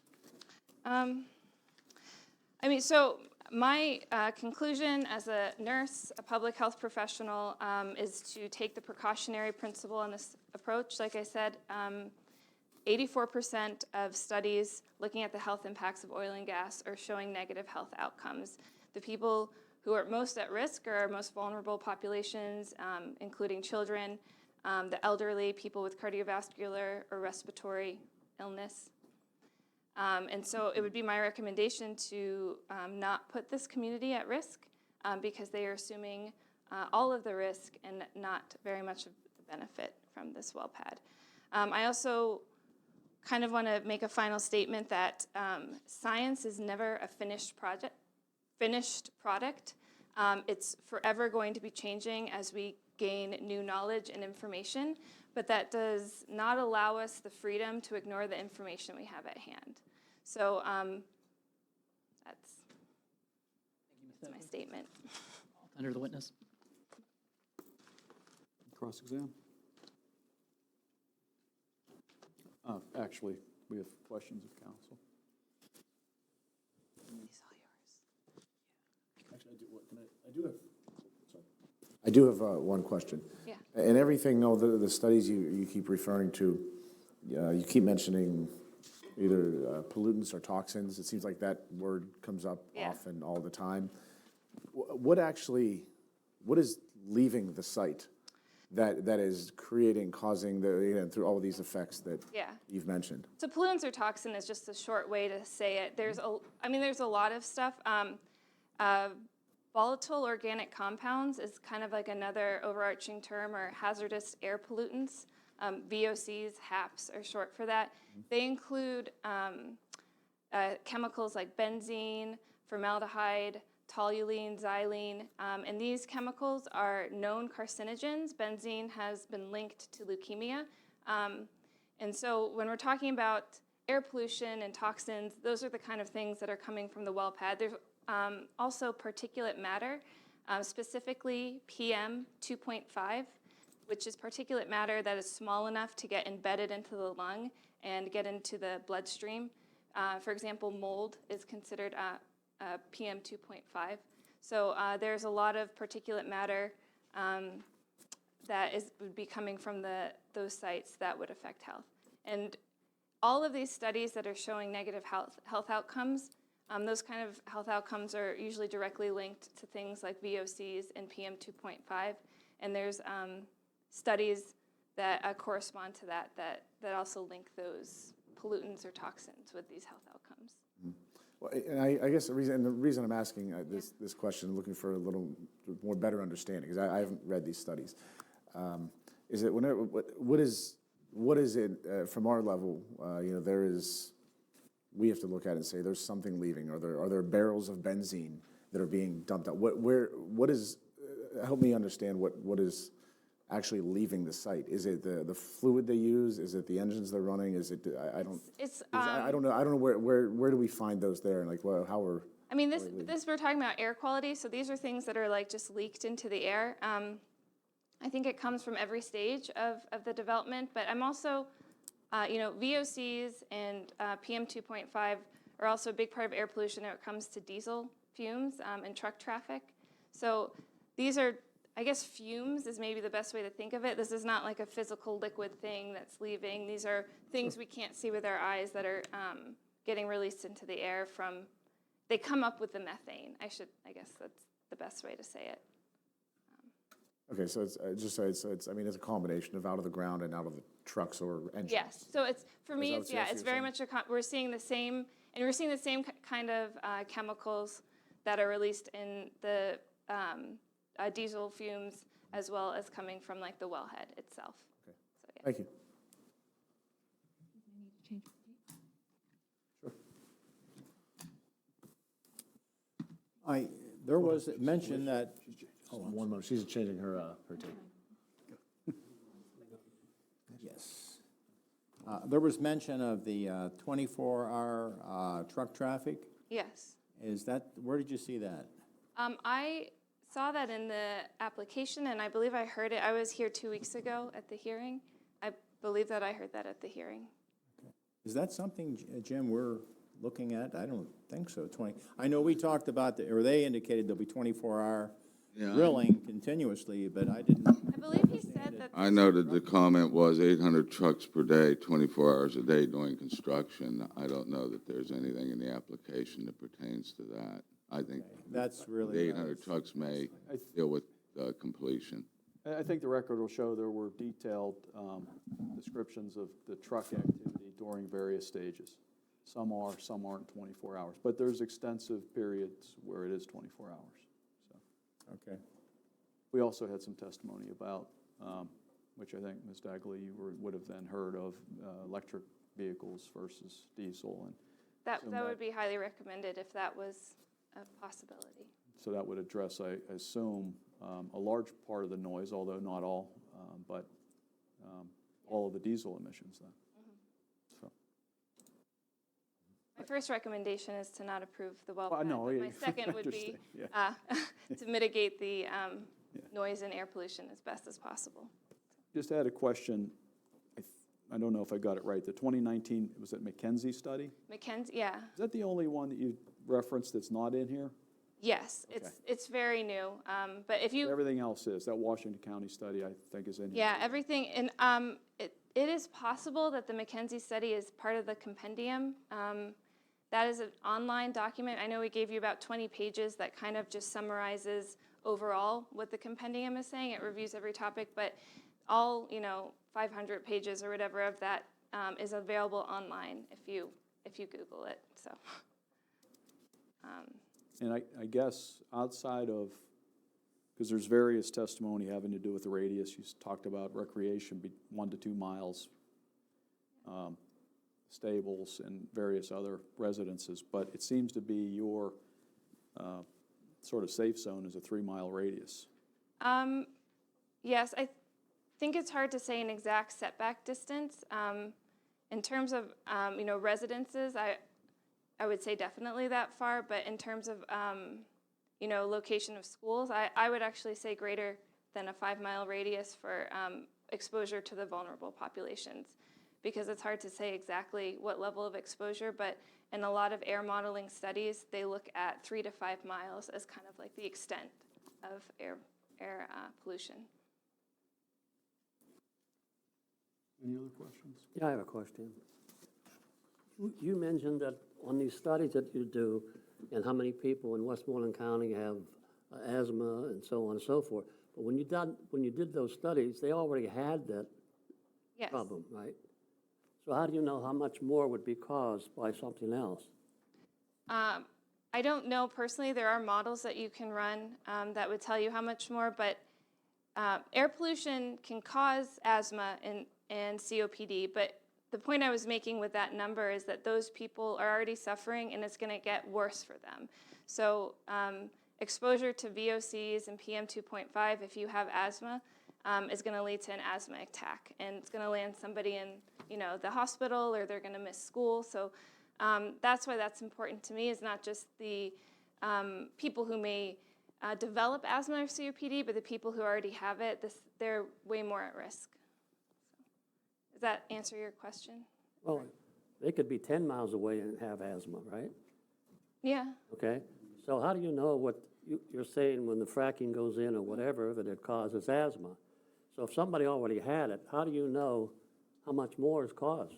So my conclusion as a nurse, a public health professional, is to take the precautionary principle on this approach. Like I said, 84% of studies looking at the health impacts of oil and gas are showing negative health outcomes. The people who are most at risk are our most vulnerable populations, including children, the elderly, people with cardiovascular or respiratory illness. And so it would be my recommendation to not put this community at risk because they are assuming all of the risk and not very much of the benefit from this well pad. I also kind of want to make a final statement that science is never a finished product. It's forever going to be changing as we gain new knowledge and information, but that does not allow us the freedom to ignore the information we have at hand. So that's my statement. Under the witness. Cross-exam. Actually, we have questions of counsel. It's all yours. Actually, I do have one question. Yeah. And everything, the studies you keep referring to, you keep mentioning either pollutants or toxins. It seems like that word comes up often all the time. What is leaving the site that is causing through all of these effects that you've mentioned? So pollutants or toxin is just a short way to say it. There's a lot of stuff. Volatile organic compounds is kind of like another overarching term, or hazardous air pollutants. VOCs, HAPs are short for that. They include chemicals like benzene, formaldehyde, toluene, xylene, and these chemicals are known carcinogens. Benzene has been linked to leukemia. And so when we're talking about air pollution and toxins, those are the kind of things that are coming from the well pad. There's also particulate matter, specifically PM 2.5, which is particulate matter that is small enough to get embedded into the lung and get into the bloodstream. For example, mold is considered PM 2.5. So there's a lot of particulate matter that would be coming from those sites that would affect health. And all of these studies that are showing negative health outcomes, those kind of health outcomes are usually directly linked to things like VOCs and PM 2.5. And there's studies that correspond to that also link those pollutants or toxins with these health outcomes. Well, and I guess the reason I'm asking this question, looking for a little more better understanding, because I haven't read these studies, is that what is it from our level? We have to look at it and say there's something leaving. Are there barrels of benzene that are being dumped out? What is? Help me understand what is actually leaving the site. Is it the fluid they use? Is it the engines they're running? Is it I don't know where do we find those there, and like how are? I mean, this we're talking about air quality, so these are things that are like just leaked into the air. I think it comes from every stage of the development, but I'm also, VOCs and PM 2.5 are also a big part of air pollution when it comes to diesel fumes and truck traffic. So these are, I guess, fumes is maybe the best way to think of it. This is not like a physical liquid thing that's leaving. These are things we can't see with our eyes that are getting released into the air from, they come up with the methane. I guess that's the best way to say it. Okay, so it's it's a combination of out of the ground and out of the trucks or engines. Yes, so it's for me. It's you're very saying? much we're seeing the same, and we're seeing the same kind of chemicals that are released in the diesel fumes as well as coming from like the wellhead itself. Okay. So, yeah. Thank you. Sure. There was mention that, Hold on 1 moment. She's changing her tape. yes, there was mention of the 24-hour truck traffic. Yes. Where did you see that? I saw that in the application, and I believe I heard it. I was here 2 weeks ago at the hearing. I believe that I heard that at the hearing. Is that something, Jim, we're looking at? I don't think so. I know we talked about, they indicated there'll be 24-hour drilling continuously, but I didn't. I believe he said that. I noted the comment was 800 trucks per day, 24 hours a day doing construction. I don't know that there's anything in the application that pertains to that. I think That's really. the 800 trucks may deal with completion. I think the record will show there were detailed descriptions of the truck activity during various stages. Some aren't 24 hours, but there's extensive periods where it is 24 hours. Okay. We also had some testimony about, which I think, Ms. Dagley, you would have then heard of, electric vehicles versus diesel. And That would be highly recommended if that was a possibility. so that would address, I assume, a large part of the noise, although not all, but all of the diesel emissions then. So. My first recommendation is to not approve the well Well, pad, no, but yeah, my second would be yeah. to mitigate the noise and air pollution as best as possible. Just had a question. I don't know if I got it right. The 2019, was it McKenzie study? Mackenzie, yeah. Is that the only one that you referenced that's not in here? Yes, it's very new. But if you Everything else is. That Washington County study, I think, is in here. yeah, everything and it is possible that the Mackenzie study is part of the compendium. That is an online document. I know we gave you about 20 pages that kind of just summarizes overall what the compendium is saying. It reviews every topic, but all 500 pages or whatever of that is available online if you Google it. So. And I guess outside of, because there's various testimony having to do with the radius, you talked about recreation, 1 to 2 miles. stables and various other residences, but it seems to be your sort of safe zone is a 3-mile radius. Yes, I think it's hard to say an exact setback distance. In terms of, residences, I would say definitely that far, but in terms of, location of schools, I would actually say greater than a 5-mile radius for exposure to the vulnerable populations, because it's hard to say exactly what level of exposure, but in a lot of air modeling studies, they look at 3 to 5 miles as kind of like the extent of air pollution. Any other questions? Yeah, I have a question. You mentioned that on these studies that you do, and how many people in Westmoreland County have asthma and so on and so forth. But when you did those studies, they already had that Yes. problem, right? So how do you know how much more would be caused by something else? I don't know personally. There are models that you can run that would tell you how much more, but air pollution can cause asthma and COPD, but the point I was making with that number is that those people are already suffering and it's going to get worse for them. So exposure to VOCs and PM 2.5, if you have asthma, is going to lead to an asthma attack, and it's going to land somebody in, the hospital, or they're going to miss school. So that's why that's important to me, is not just the people who may develop asthma or COPD, but the people who already have it, they're way more at risk. Does that answer your question? Well, they could be 10 miles away and have asthma, right? Yeah. Okay? So how do you know what you're saying when the fracking goes in or whatever, that it causes asthma? So if somebody already had it, how do you know how much more is caused?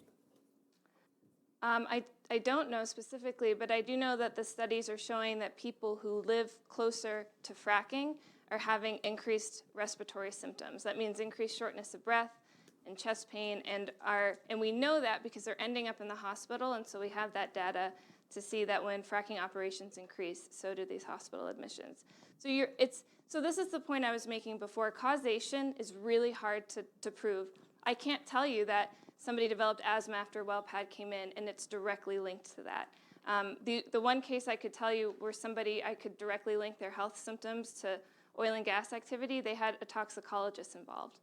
I don't know specifically, but I do know that the studies are showing that people who live closer to fracking are having increased respiratory symptoms. That means increased shortness of breath and chest pain, and we know that because they're ending up in the hospital, and so we have that data to see that when fracking operations increase, so do these hospital admissions. So this is the point I was making before. Causation is really hard to prove. I can't tell you that somebody developed asthma after WellPad came in, and it's directly linked to that. The one case I could tell you where I could directly link their health symptoms to oil and gas activity, they had a toxicologist involved.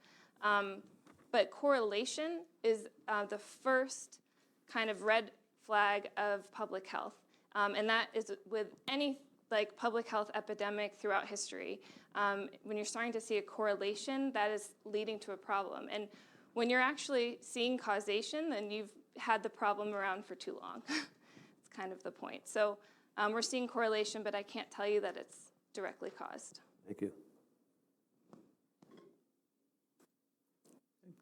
But correlation is the first kind of red flag of public health. And that is with any public health epidemic throughout history. When you're starting to see a correlation, that is leading to a problem. And when you're actually seeing causation, then you've had the problem around for too long. It's kind of the point. So we're seeing correlation, but I can't tell you that it's directly caused. Thank you.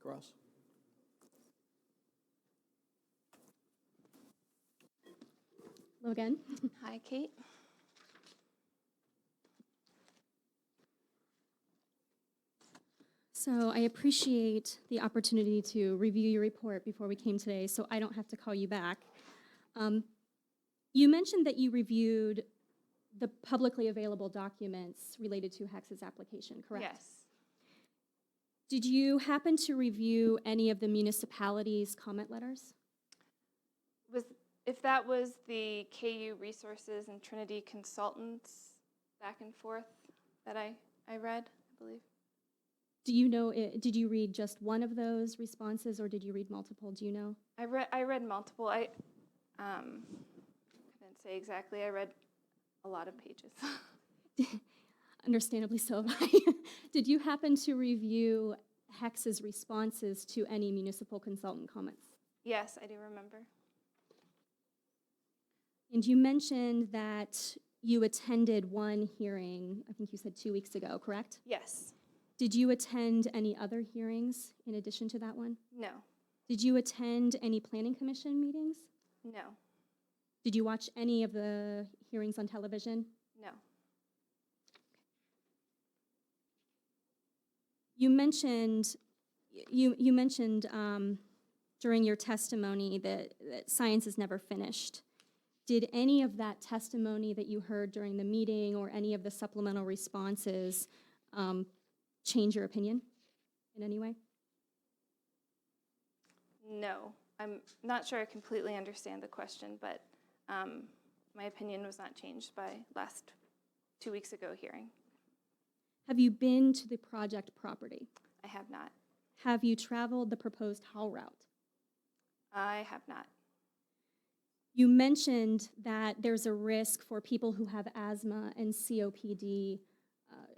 Cross. Hello again. Hi, Kate. So I appreciate the opportunity to review your report before we came today, so I don't have to call you back. You mentioned that you reviewed the publicly available documents related to HECS's application, correct? Yes. Did you happen to review any of the municipalities' comment letters? If that was the KU Resources and Trinity Consultants back and forth that I read, I believe. Do you know, did you read just one of those responses, or did you read multiple? Do you know? I read multiple. I couldn't say exactly. I read a lot of pages. Understandably so. Did you happen to review HECS's responses to any municipal consultant comments? Yes, I do remember. And you mentioned that you attended one hearing, I think you said 2 weeks ago, correct? Yes. Did you attend any other hearings in addition to that one? No. Did you attend any planning commission meetings? No. Did you watch any of the hearings on television? No. You mentioned during your testimony that science is never finished. Did any of that testimony that you heard during the meeting or any of the supplemental responses change your opinion in any way? No. I'm not sure I completely understand the question, but my opinion was not changed by last 2 weeks ago hearing. Have you been to the project property? I have not. Have you traveled the proposed haul route? I have not. You mentioned that there's a risk for people who have asthma and COPD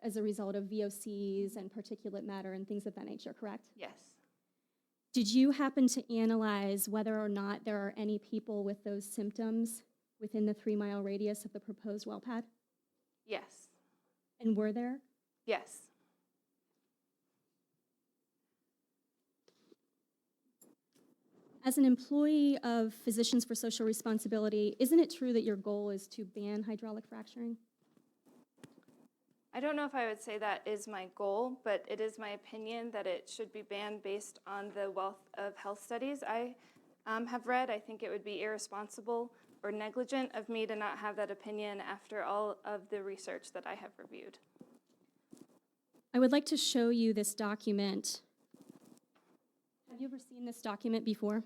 as a result of VOCs and particulate matter and things of that nature, correct? Yes. Did you happen to analyze whether or not there are any people with those symptoms within the 3-mile radius of the proposed well pad? Yes. And were there? Yes. As an employee of Physicians for Social Responsibility, isn't it true that your goal is to ban hydraulic fracturing? I don't know if I would say that is my goal, but it is my opinion that it should be banned based on the wealth of health studies I have read. I think it would be irresponsible or negligent of me to not have that opinion after all of the research that I have reviewed. I would like to show you this document. Have you ever seen this document before?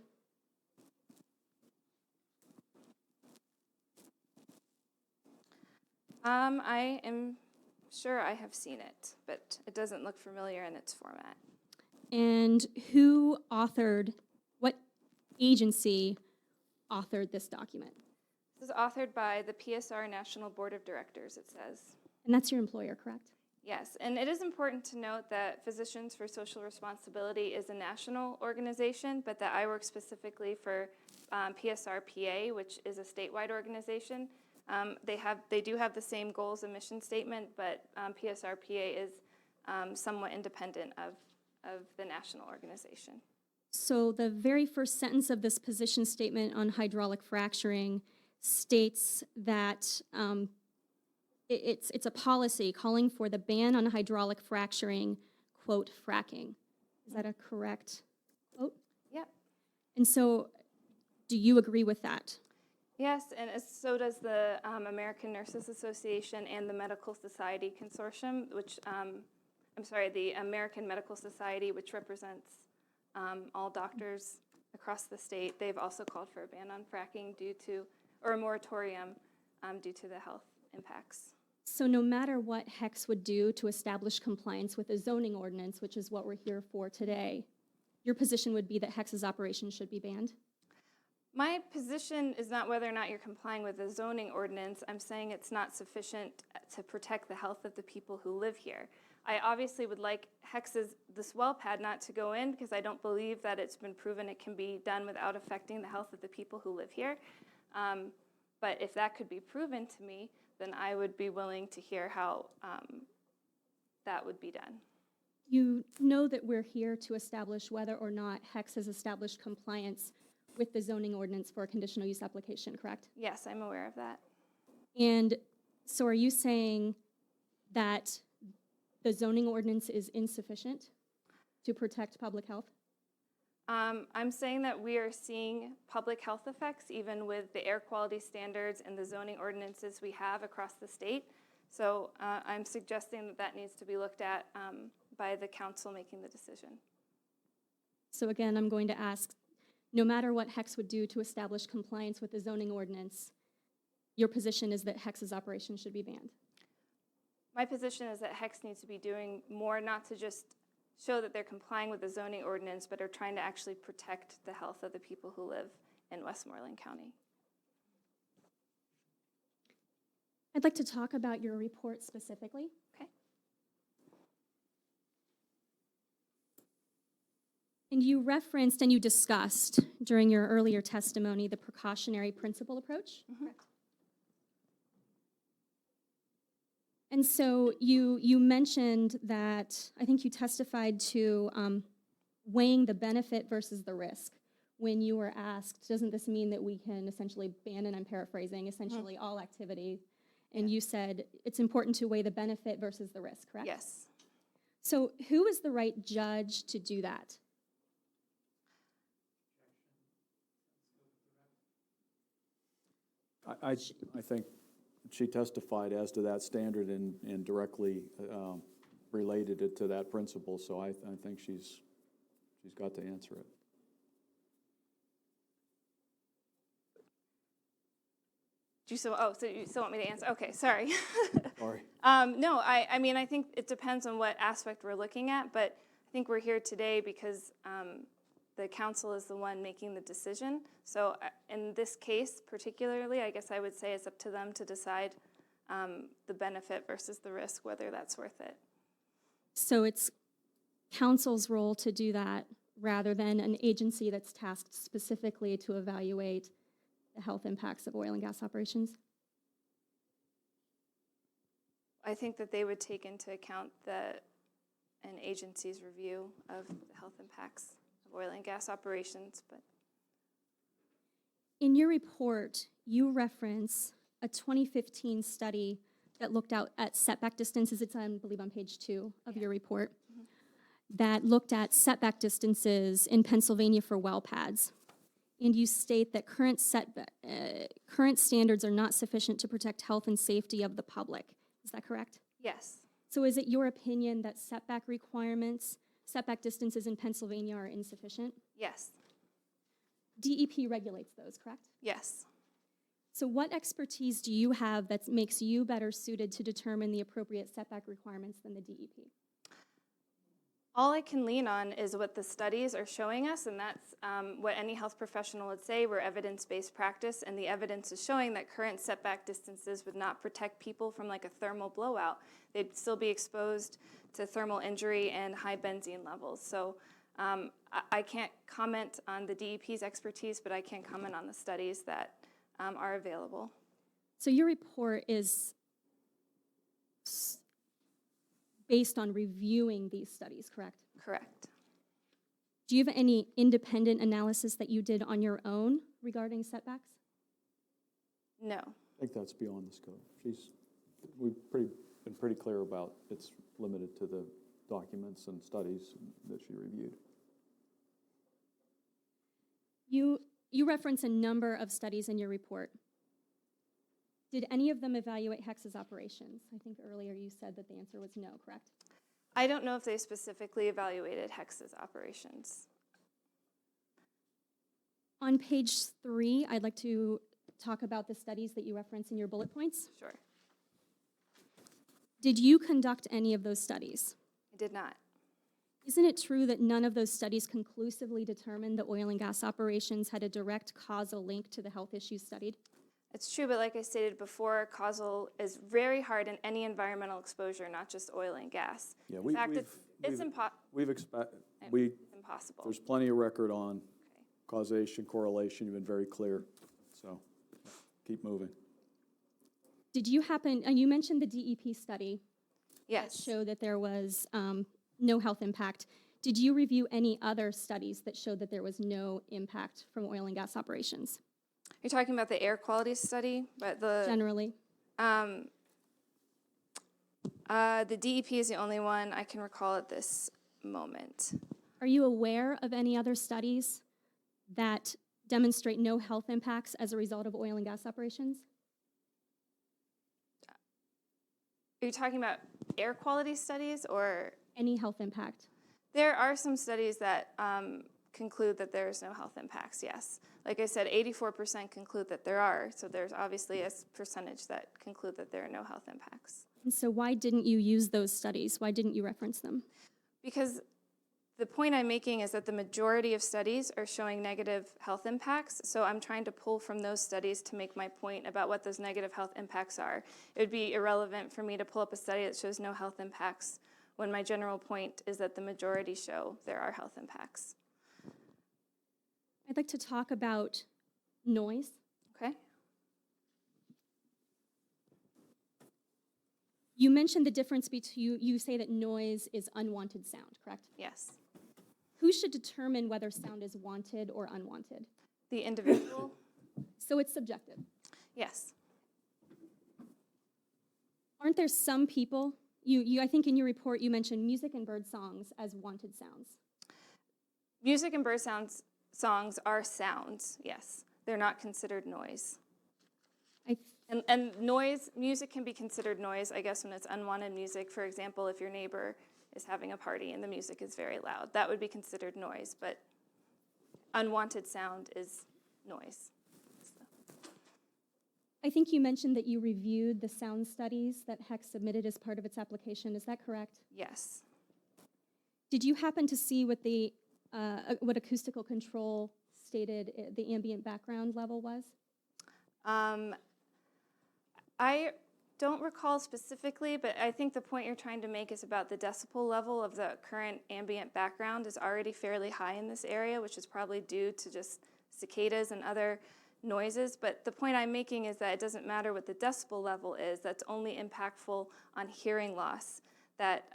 I am sure I have seen it, but it doesn't look familiar in its format. And who authored, what agency authored this document? This is authored by the PSR National Board of Directors, it says. And that's your employer, correct? Yes, and it is important to note that Physicians for Social Responsibility is a national organization, but that I work specifically for PSRPA, which is a statewide organization. They do have the same goals and mission statement, but PSRPA is somewhat independent of the national organization. So the very first sentence of this position statement on hydraulic fracturing states that it's a policy calling for the ban on hydraulic fracturing, quote, fracking. Is that a correct quote? Yep. And so do you agree with that? Yes, and so does the American Nurses Association and the Medical Society Consortium, which, the American Medical Society, which represents all doctors across the state. They've also called for a ban on fracking or a moratorium due to the health impacts. So no matter what HEX would do to establish compliance with the zoning ordinance, which is what we're here for today, your position would be that HEX's operation should be banned? My position is not whether or not you're complying with the zoning ordinance. I'm saying it's not sufficient to protect the health of the people who live here. I obviously would like this well pad not to go in because I don't believe that it's been proven it can be done without affecting the health of the people who live here. But if that could be proven to me, then I would be willing to hear how that would be done. You know that we're here to establish whether or not HEX has established compliance with the zoning ordinance for a conditional use application, correct? Yes, I'm aware of that. And so are you saying that the zoning ordinance is insufficient to protect public health? I'm saying that we are seeing public health effects even with the air quality standards and the zoning ordinances we have across the state. So I'm suggesting that that needs to be looked at by the council making the decision. So again, I'm going to ask, no matter what HEX would do to establish compliance with the zoning ordinance, your position is that HEX's operation should be banned? My position is that HEX needs to be doing more, not to just show that they're complying with the zoning ordinance, but are trying to actually protect the health of the people who live in Westmoreland County. I'd like to talk about your report specifically. Okay. And you referenced and you discussed during your earlier testimony the precautionary principle approach. Correct. And so you mentioned that, I think you testified to weighing the benefit versus the risk. When you were asked, doesn't this mean that we can essentially ban, and I'm paraphrasing, essentially all activity? And you said it's important to weigh the benefit versus the risk, correct? Yes. So who is the right judge to do that? I think she testified as to that standard and directly related it to that principle, so I think she's got to answer it. So you still want me to answer? Okay, sorry. Sorry. No, I mean, I think it depends on what aspect we're looking at, but I think we're here today because the council is the one making the decision. So in this case particularly, I guess I would say it's up to them to decide the benefit versus the risk, whether that's worth it. So it's council's role to do that rather than an agency that's tasked specifically to evaluate the health impacts of oil and gas operations? I think that they would take into account an agency's review of the health impacts of oil and gas operations, but In your report, you reference a 2015 study that looked out at setback distances. It's, I believe, on page 2 of your report, that looked at setback distances in Pennsylvania for well pads. And you state that current standards are not sufficient to protect health and safety of the public. Is that correct? yes, So is it your opinion that setback requirements, setback distances in Pennsylvania are insufficient? yes, DEP regulates those, correct? yes. So what expertise do you have that makes you better suited to determine the appropriate setback requirements than the DEP? All I can lean on is what the studies are showing us, and that's what any health professional would say. We're evidence-based practice, and the evidence is showing that current setback distances would not protect people from like a thermal blowout. They'd still be exposed to thermal injury and high benzene levels. So I can't comment on the DEP's expertise, but I can comment on the studies that are available. So your report is based on reviewing these studies, correct? Correct. Do you have any independent analysis that you did on your own regarding setbacks? No. I think that's beyond the scope. We've been pretty clear about it's limited to the documents and studies that she reviewed. You reference a number of studies in your report. Did any of them evaluate HEX's operations? I think earlier you said that the answer was no, correct? I don't know if they specifically evaluated HEX's operations. On page 3, I'd like to talk about the studies that you reference in your bullet points. Sure. Did you conduct any of those studies? I did not. Isn't it true that none of those studies conclusively determined that oil and gas operations had a direct causal link to the health issues studied? It's true, but like I stated before, causal is very hard in any environmental exposure, not just oil and gas. Yeah, In fact, it's impossible. There's plenty of record on causation, correlation. You've been very clear. So keep moving. Did you you mentioned the DEP study that Yes. showed that there was no health impact. Did you review any other studies that showed that there was no impact from oil and gas operations? You're talking about the air quality study, but Generally. the DEP is the only one I can recall at this moment. Are you aware of any other studies that demonstrate no health impacts as a result of oil and gas operations? Are you talking about air quality studies or? Any health impact? There are some studies that conclude that there is no health impacts, yes. Like I said, 84% conclude that there are, so there's obviously a percentage that conclude that there are no health impacts. And so why didn't you use those studies? Why didn't you reference them? Because the point I'm making is that the majority of studies are showing negative health impacts, so I'm trying to pull from those studies to make my point about what those negative health impacts are. It would be irrelevant for me to pull up a study that shows no health impacts when my general point is that the majority show there are health impacts. I'd like to talk about noise. Okay? You mentioned the difference between, you say that noise is unwanted sound, correct? Yes. Who should determine whether sound is wanted or unwanted? The individual? So it's subjective. Yes. Aren't there some people, I think in your report you mentioned music and bird songs as wanted sounds. Music and bird songs are sounds, yes. They're not considered noise. And music can be considered noise, I guess, when it's unwanted music. For example, if your neighbor is having a party and the music is very loud, that would be considered noise, but unwanted sound is noise. So. I think you mentioned that you reviewed the sound studies that HEC submitted as part of its application. Is that correct? Yes. Did you happen to see what the what acoustical control stated the ambient background level was? I don't recall specifically, but I think the point you're trying to make is about the decibel level of the current ambient background is already fairly high in this area, which is probably due to just cicadas and other noises. But the point I'm making is that it doesn't matter what the decibel level is, that's only impactful on hearing loss. That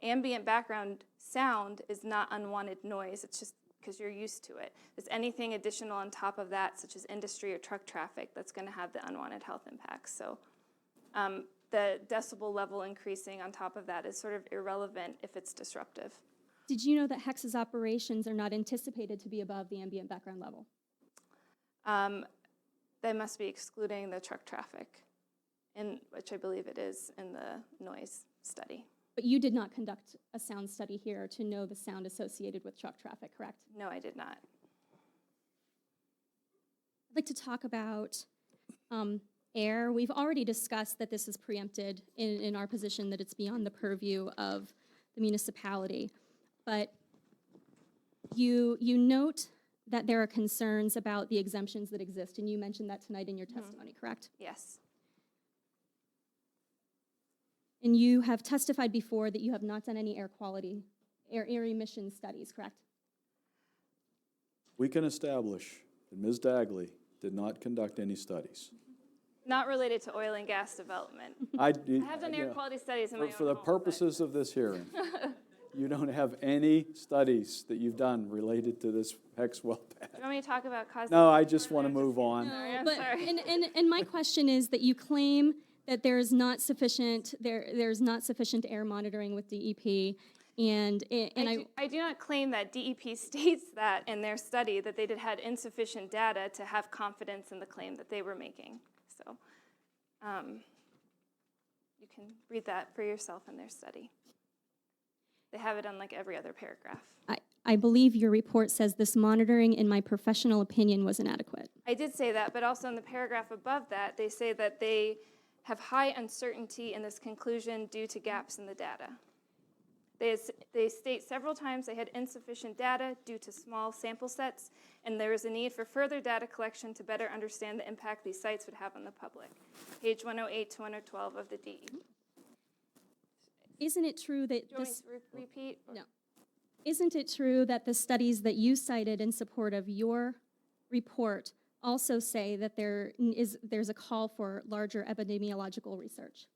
ambient background sound is not unwanted noise, it's just because you're used to it. There's anything additional on top of that, such as industry or truck traffic, that's going to have the unwanted health impacts. So the decibel level increasing on top of that is sort of irrelevant if it's disruptive. Did you know that HEC's operations are not anticipated to be above the ambient background level? They must be excluding the truck traffic, which I believe it is in the noise study. But you did not conduct a sound study here to know the sound associated with truck traffic, correct? No, I did not. I'd like to talk about air. We've already discussed that this is preempted in our position, that it's beyond the purview of the municipality. But you note that there are concerns about the exemptions that exist, and you mentioned that tonight in your testimony, correct? Yes. And you have testified before that you have not done any air emission studies, correct? We can establish that Ms. Dagley did not conduct any studies. Not related to oil and gas development. I have done air quality studies in my own For the home, purposes of this hearing, you don't have any studies that you've done related to this hex well pad. Do you want me to talk about causation? No, I just want to move on. Yeah, But, sorry. and my question is that you claim that there's not sufficient air monitoring with DEP, and I do not claim that DEP states that in their study, that they had insufficient data to have confidence in the claim that they were making. So you can read that for yourself in their study. They have it on like every other paragraph. I believe your report says this monitoring, in my professional opinion, was inadequate. I did say that, but also in the paragraph above that, they say that they have high uncertainty in this conclusion due to gaps in the data. They state several times they had insufficient data due to small sample sets, and there is a need for further data collection to better understand the impact these sites would have on the public. Page 108 to 112 of the DEP. Isn't it true that Do you want me to repeat? Or? No. Isn't it true that the studies that you cited in support of your report also say that there's a call for larger epidemiological research?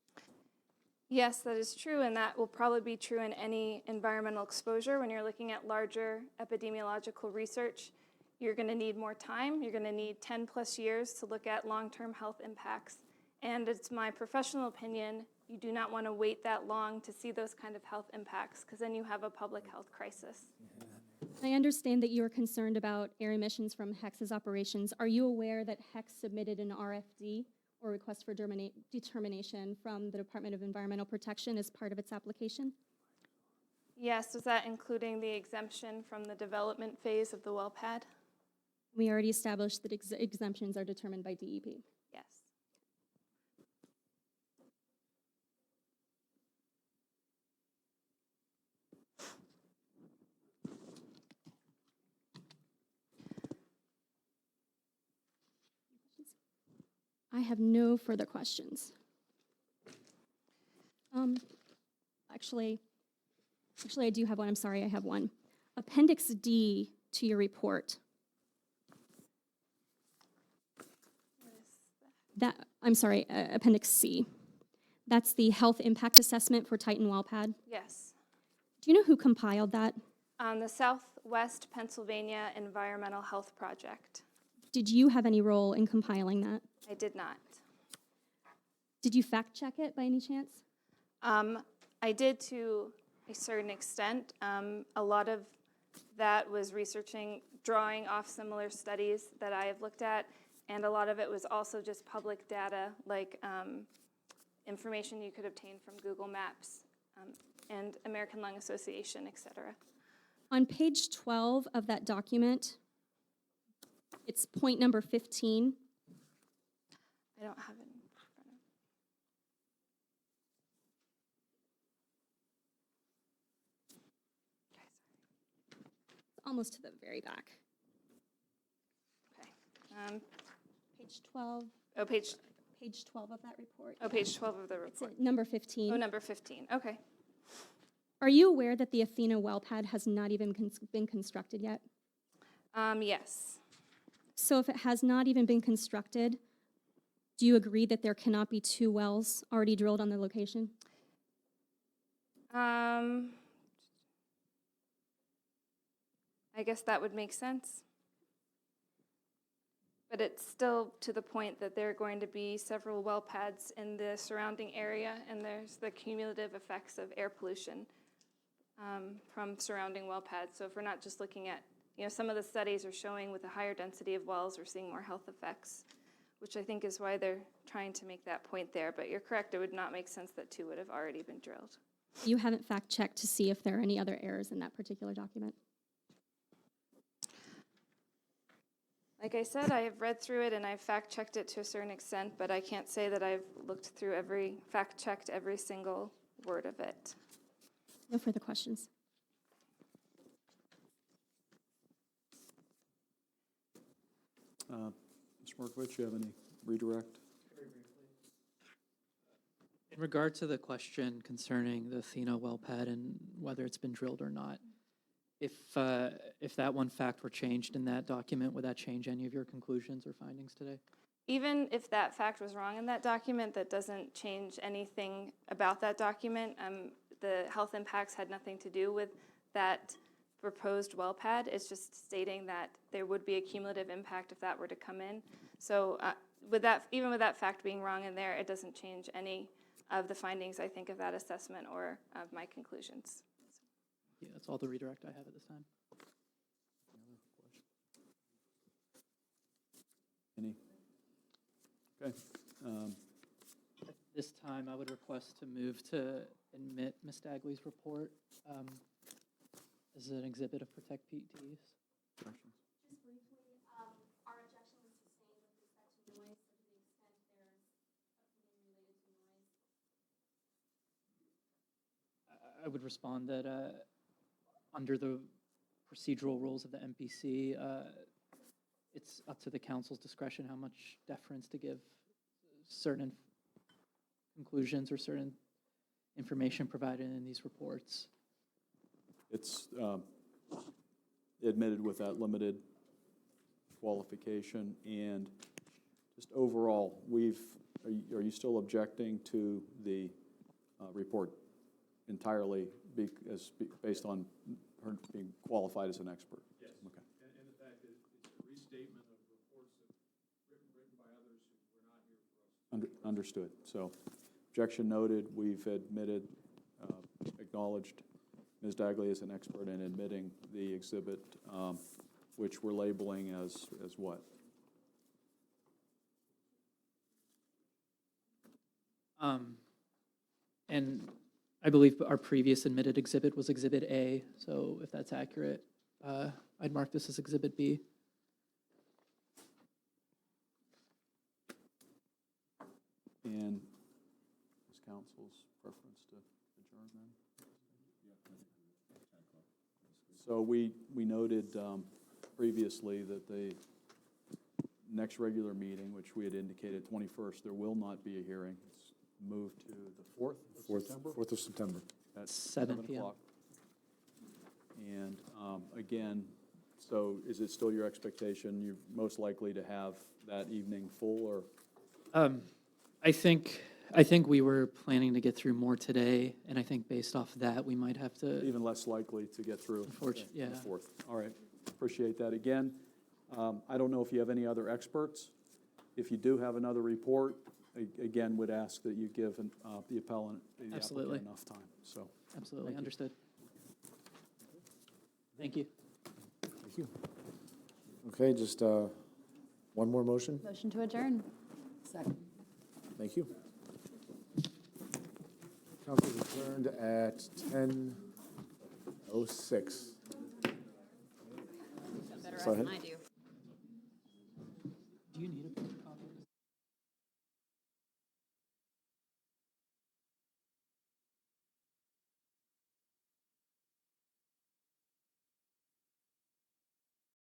Yes, that is true, and that will probably be true in any environmental exposure. When you're looking at larger epidemiological research, you're going to need more time. You're going to need 10 plus years to look at long-term health impacts. And it's my professional opinion, you do not want to wait that long to see those kind of health impacts, because then you have a public health crisis. I understand that you're concerned about air emissions from HEC's operations. Are you aware that HEC submitted an RFD, or request for determination, from the Department of Environmental Protection as part of its application? Yes, was that including the exemption from the development phase of the well pad? We already established that exemptions are determined by DEP. Yes. I have no further questions. Actually, I do have one. I'm sorry, I have one. Appendix D to your report. Appendix C. That's the health impact assessment for Titan Well Pad. Yes. Do you know who compiled that? The Southwest Pennsylvania Environmental Health Project. Did you have any role in compiling that? I did not. Did you fact check it by any chance? I did to a certain extent. A lot of that was drawing off similar studies that I have looked at, and a lot of it was also just public data, like information you could obtain from Google Maps and American Lung Association, et cetera. On page 12 of that document, it's point number 15. I don't have it in front of. Almost to the very back. Okay. Page 12, Oh, page page 12 of that report. 12 of the It's report. at number 15. Oh, number 15. Okay. Are you aware that the Athena well pad has not even been constructed yet? Yes. So if it has not even been constructed, do you agree that there cannot be 2 wells already drilled on the location? I guess that would make sense. But it's still to the point that there are going to be several well pads in the surrounding area, and there's the cumulative effects of air pollution from surrounding well pads. So if we're not just looking at, some of the studies are showing with a higher density of wells, we're seeing more health effects, which I think is why they're trying to make that point there. But you're correct, it would not make sense that 2 would have already been drilled. You haven't fact-checked to see if there are any other errors in that particular document? Like I said, I have read through it and I've fact-checked it to a certain extent, but I can't say that I've looked through fact-checked every single word of it. No further questions. Mr. Markovich, you have any redirect? In regard to the question concerning the Athena well pad and whether it's been drilled or not, if that one fact were changed in that document, would that change any of your conclusions or findings today? Even if that fact was wrong in that document, that doesn't change anything about that document. The health impacts had nothing to do with that proposed well pad. It's just stating that there would be a cumulative impact if that were to come in. So even with that fact being wrong in there, it doesn't change any of the findings, I think, of that assessment or of my conclusions. Yeah, that's all the redirect I have at this time. Any? Okay. At this time, I would request to move to admit Ms. Dagley's report as an exhibit of Protect PTs. Questions? Just briefly, our objection was sustained with respect to noise, so to the extent there's opinion related to noise. I would respond that under the procedural rules of the MPC, it's up to the council's discretion how much deference to give certain conclusions or certain information provided in these reports. It's admitted with that limited qualification, and just overall, are you still objecting to the report entirely based on her being qualified as an expert? Yes. Okay. And the fact that it's a restatement of reports that written by others who were not here for us. Understood. So, objection noted. We've admitted, acknowledged Ms. Dagley as an expert in admitting the exhibit, which we're labeling as what? And I believe our previous admitted exhibit was Exhibit A, so if that's accurate, I'd mark this as Exhibit B. And is council's preference to adjourn then? So we noted previously that the next regular meeting, which we had indicated 21st, there will not be a hearing. It's moved to the 4th of September? 4th of September. At 7 p.m. o'clock. And again, so is it still your expectation you're most likely to have that evening full, or? I think we were planning to get through more today, and I think based off that, we might have to. Even less likely to get through Unfortunately, on the yeah. 4th. All right, appreciate that. Again, I don't know if you have any other experts. If you do have another report, again, would ask that you give the appellant, the Absolutely. applicant enough time, so. Absolutely, Thank you. understood. Thank you. Thank you. Okay, just one more motion. Motion to adjourn. Thank you. Council is adjourned at 10:06. Better Go ahead. than I do.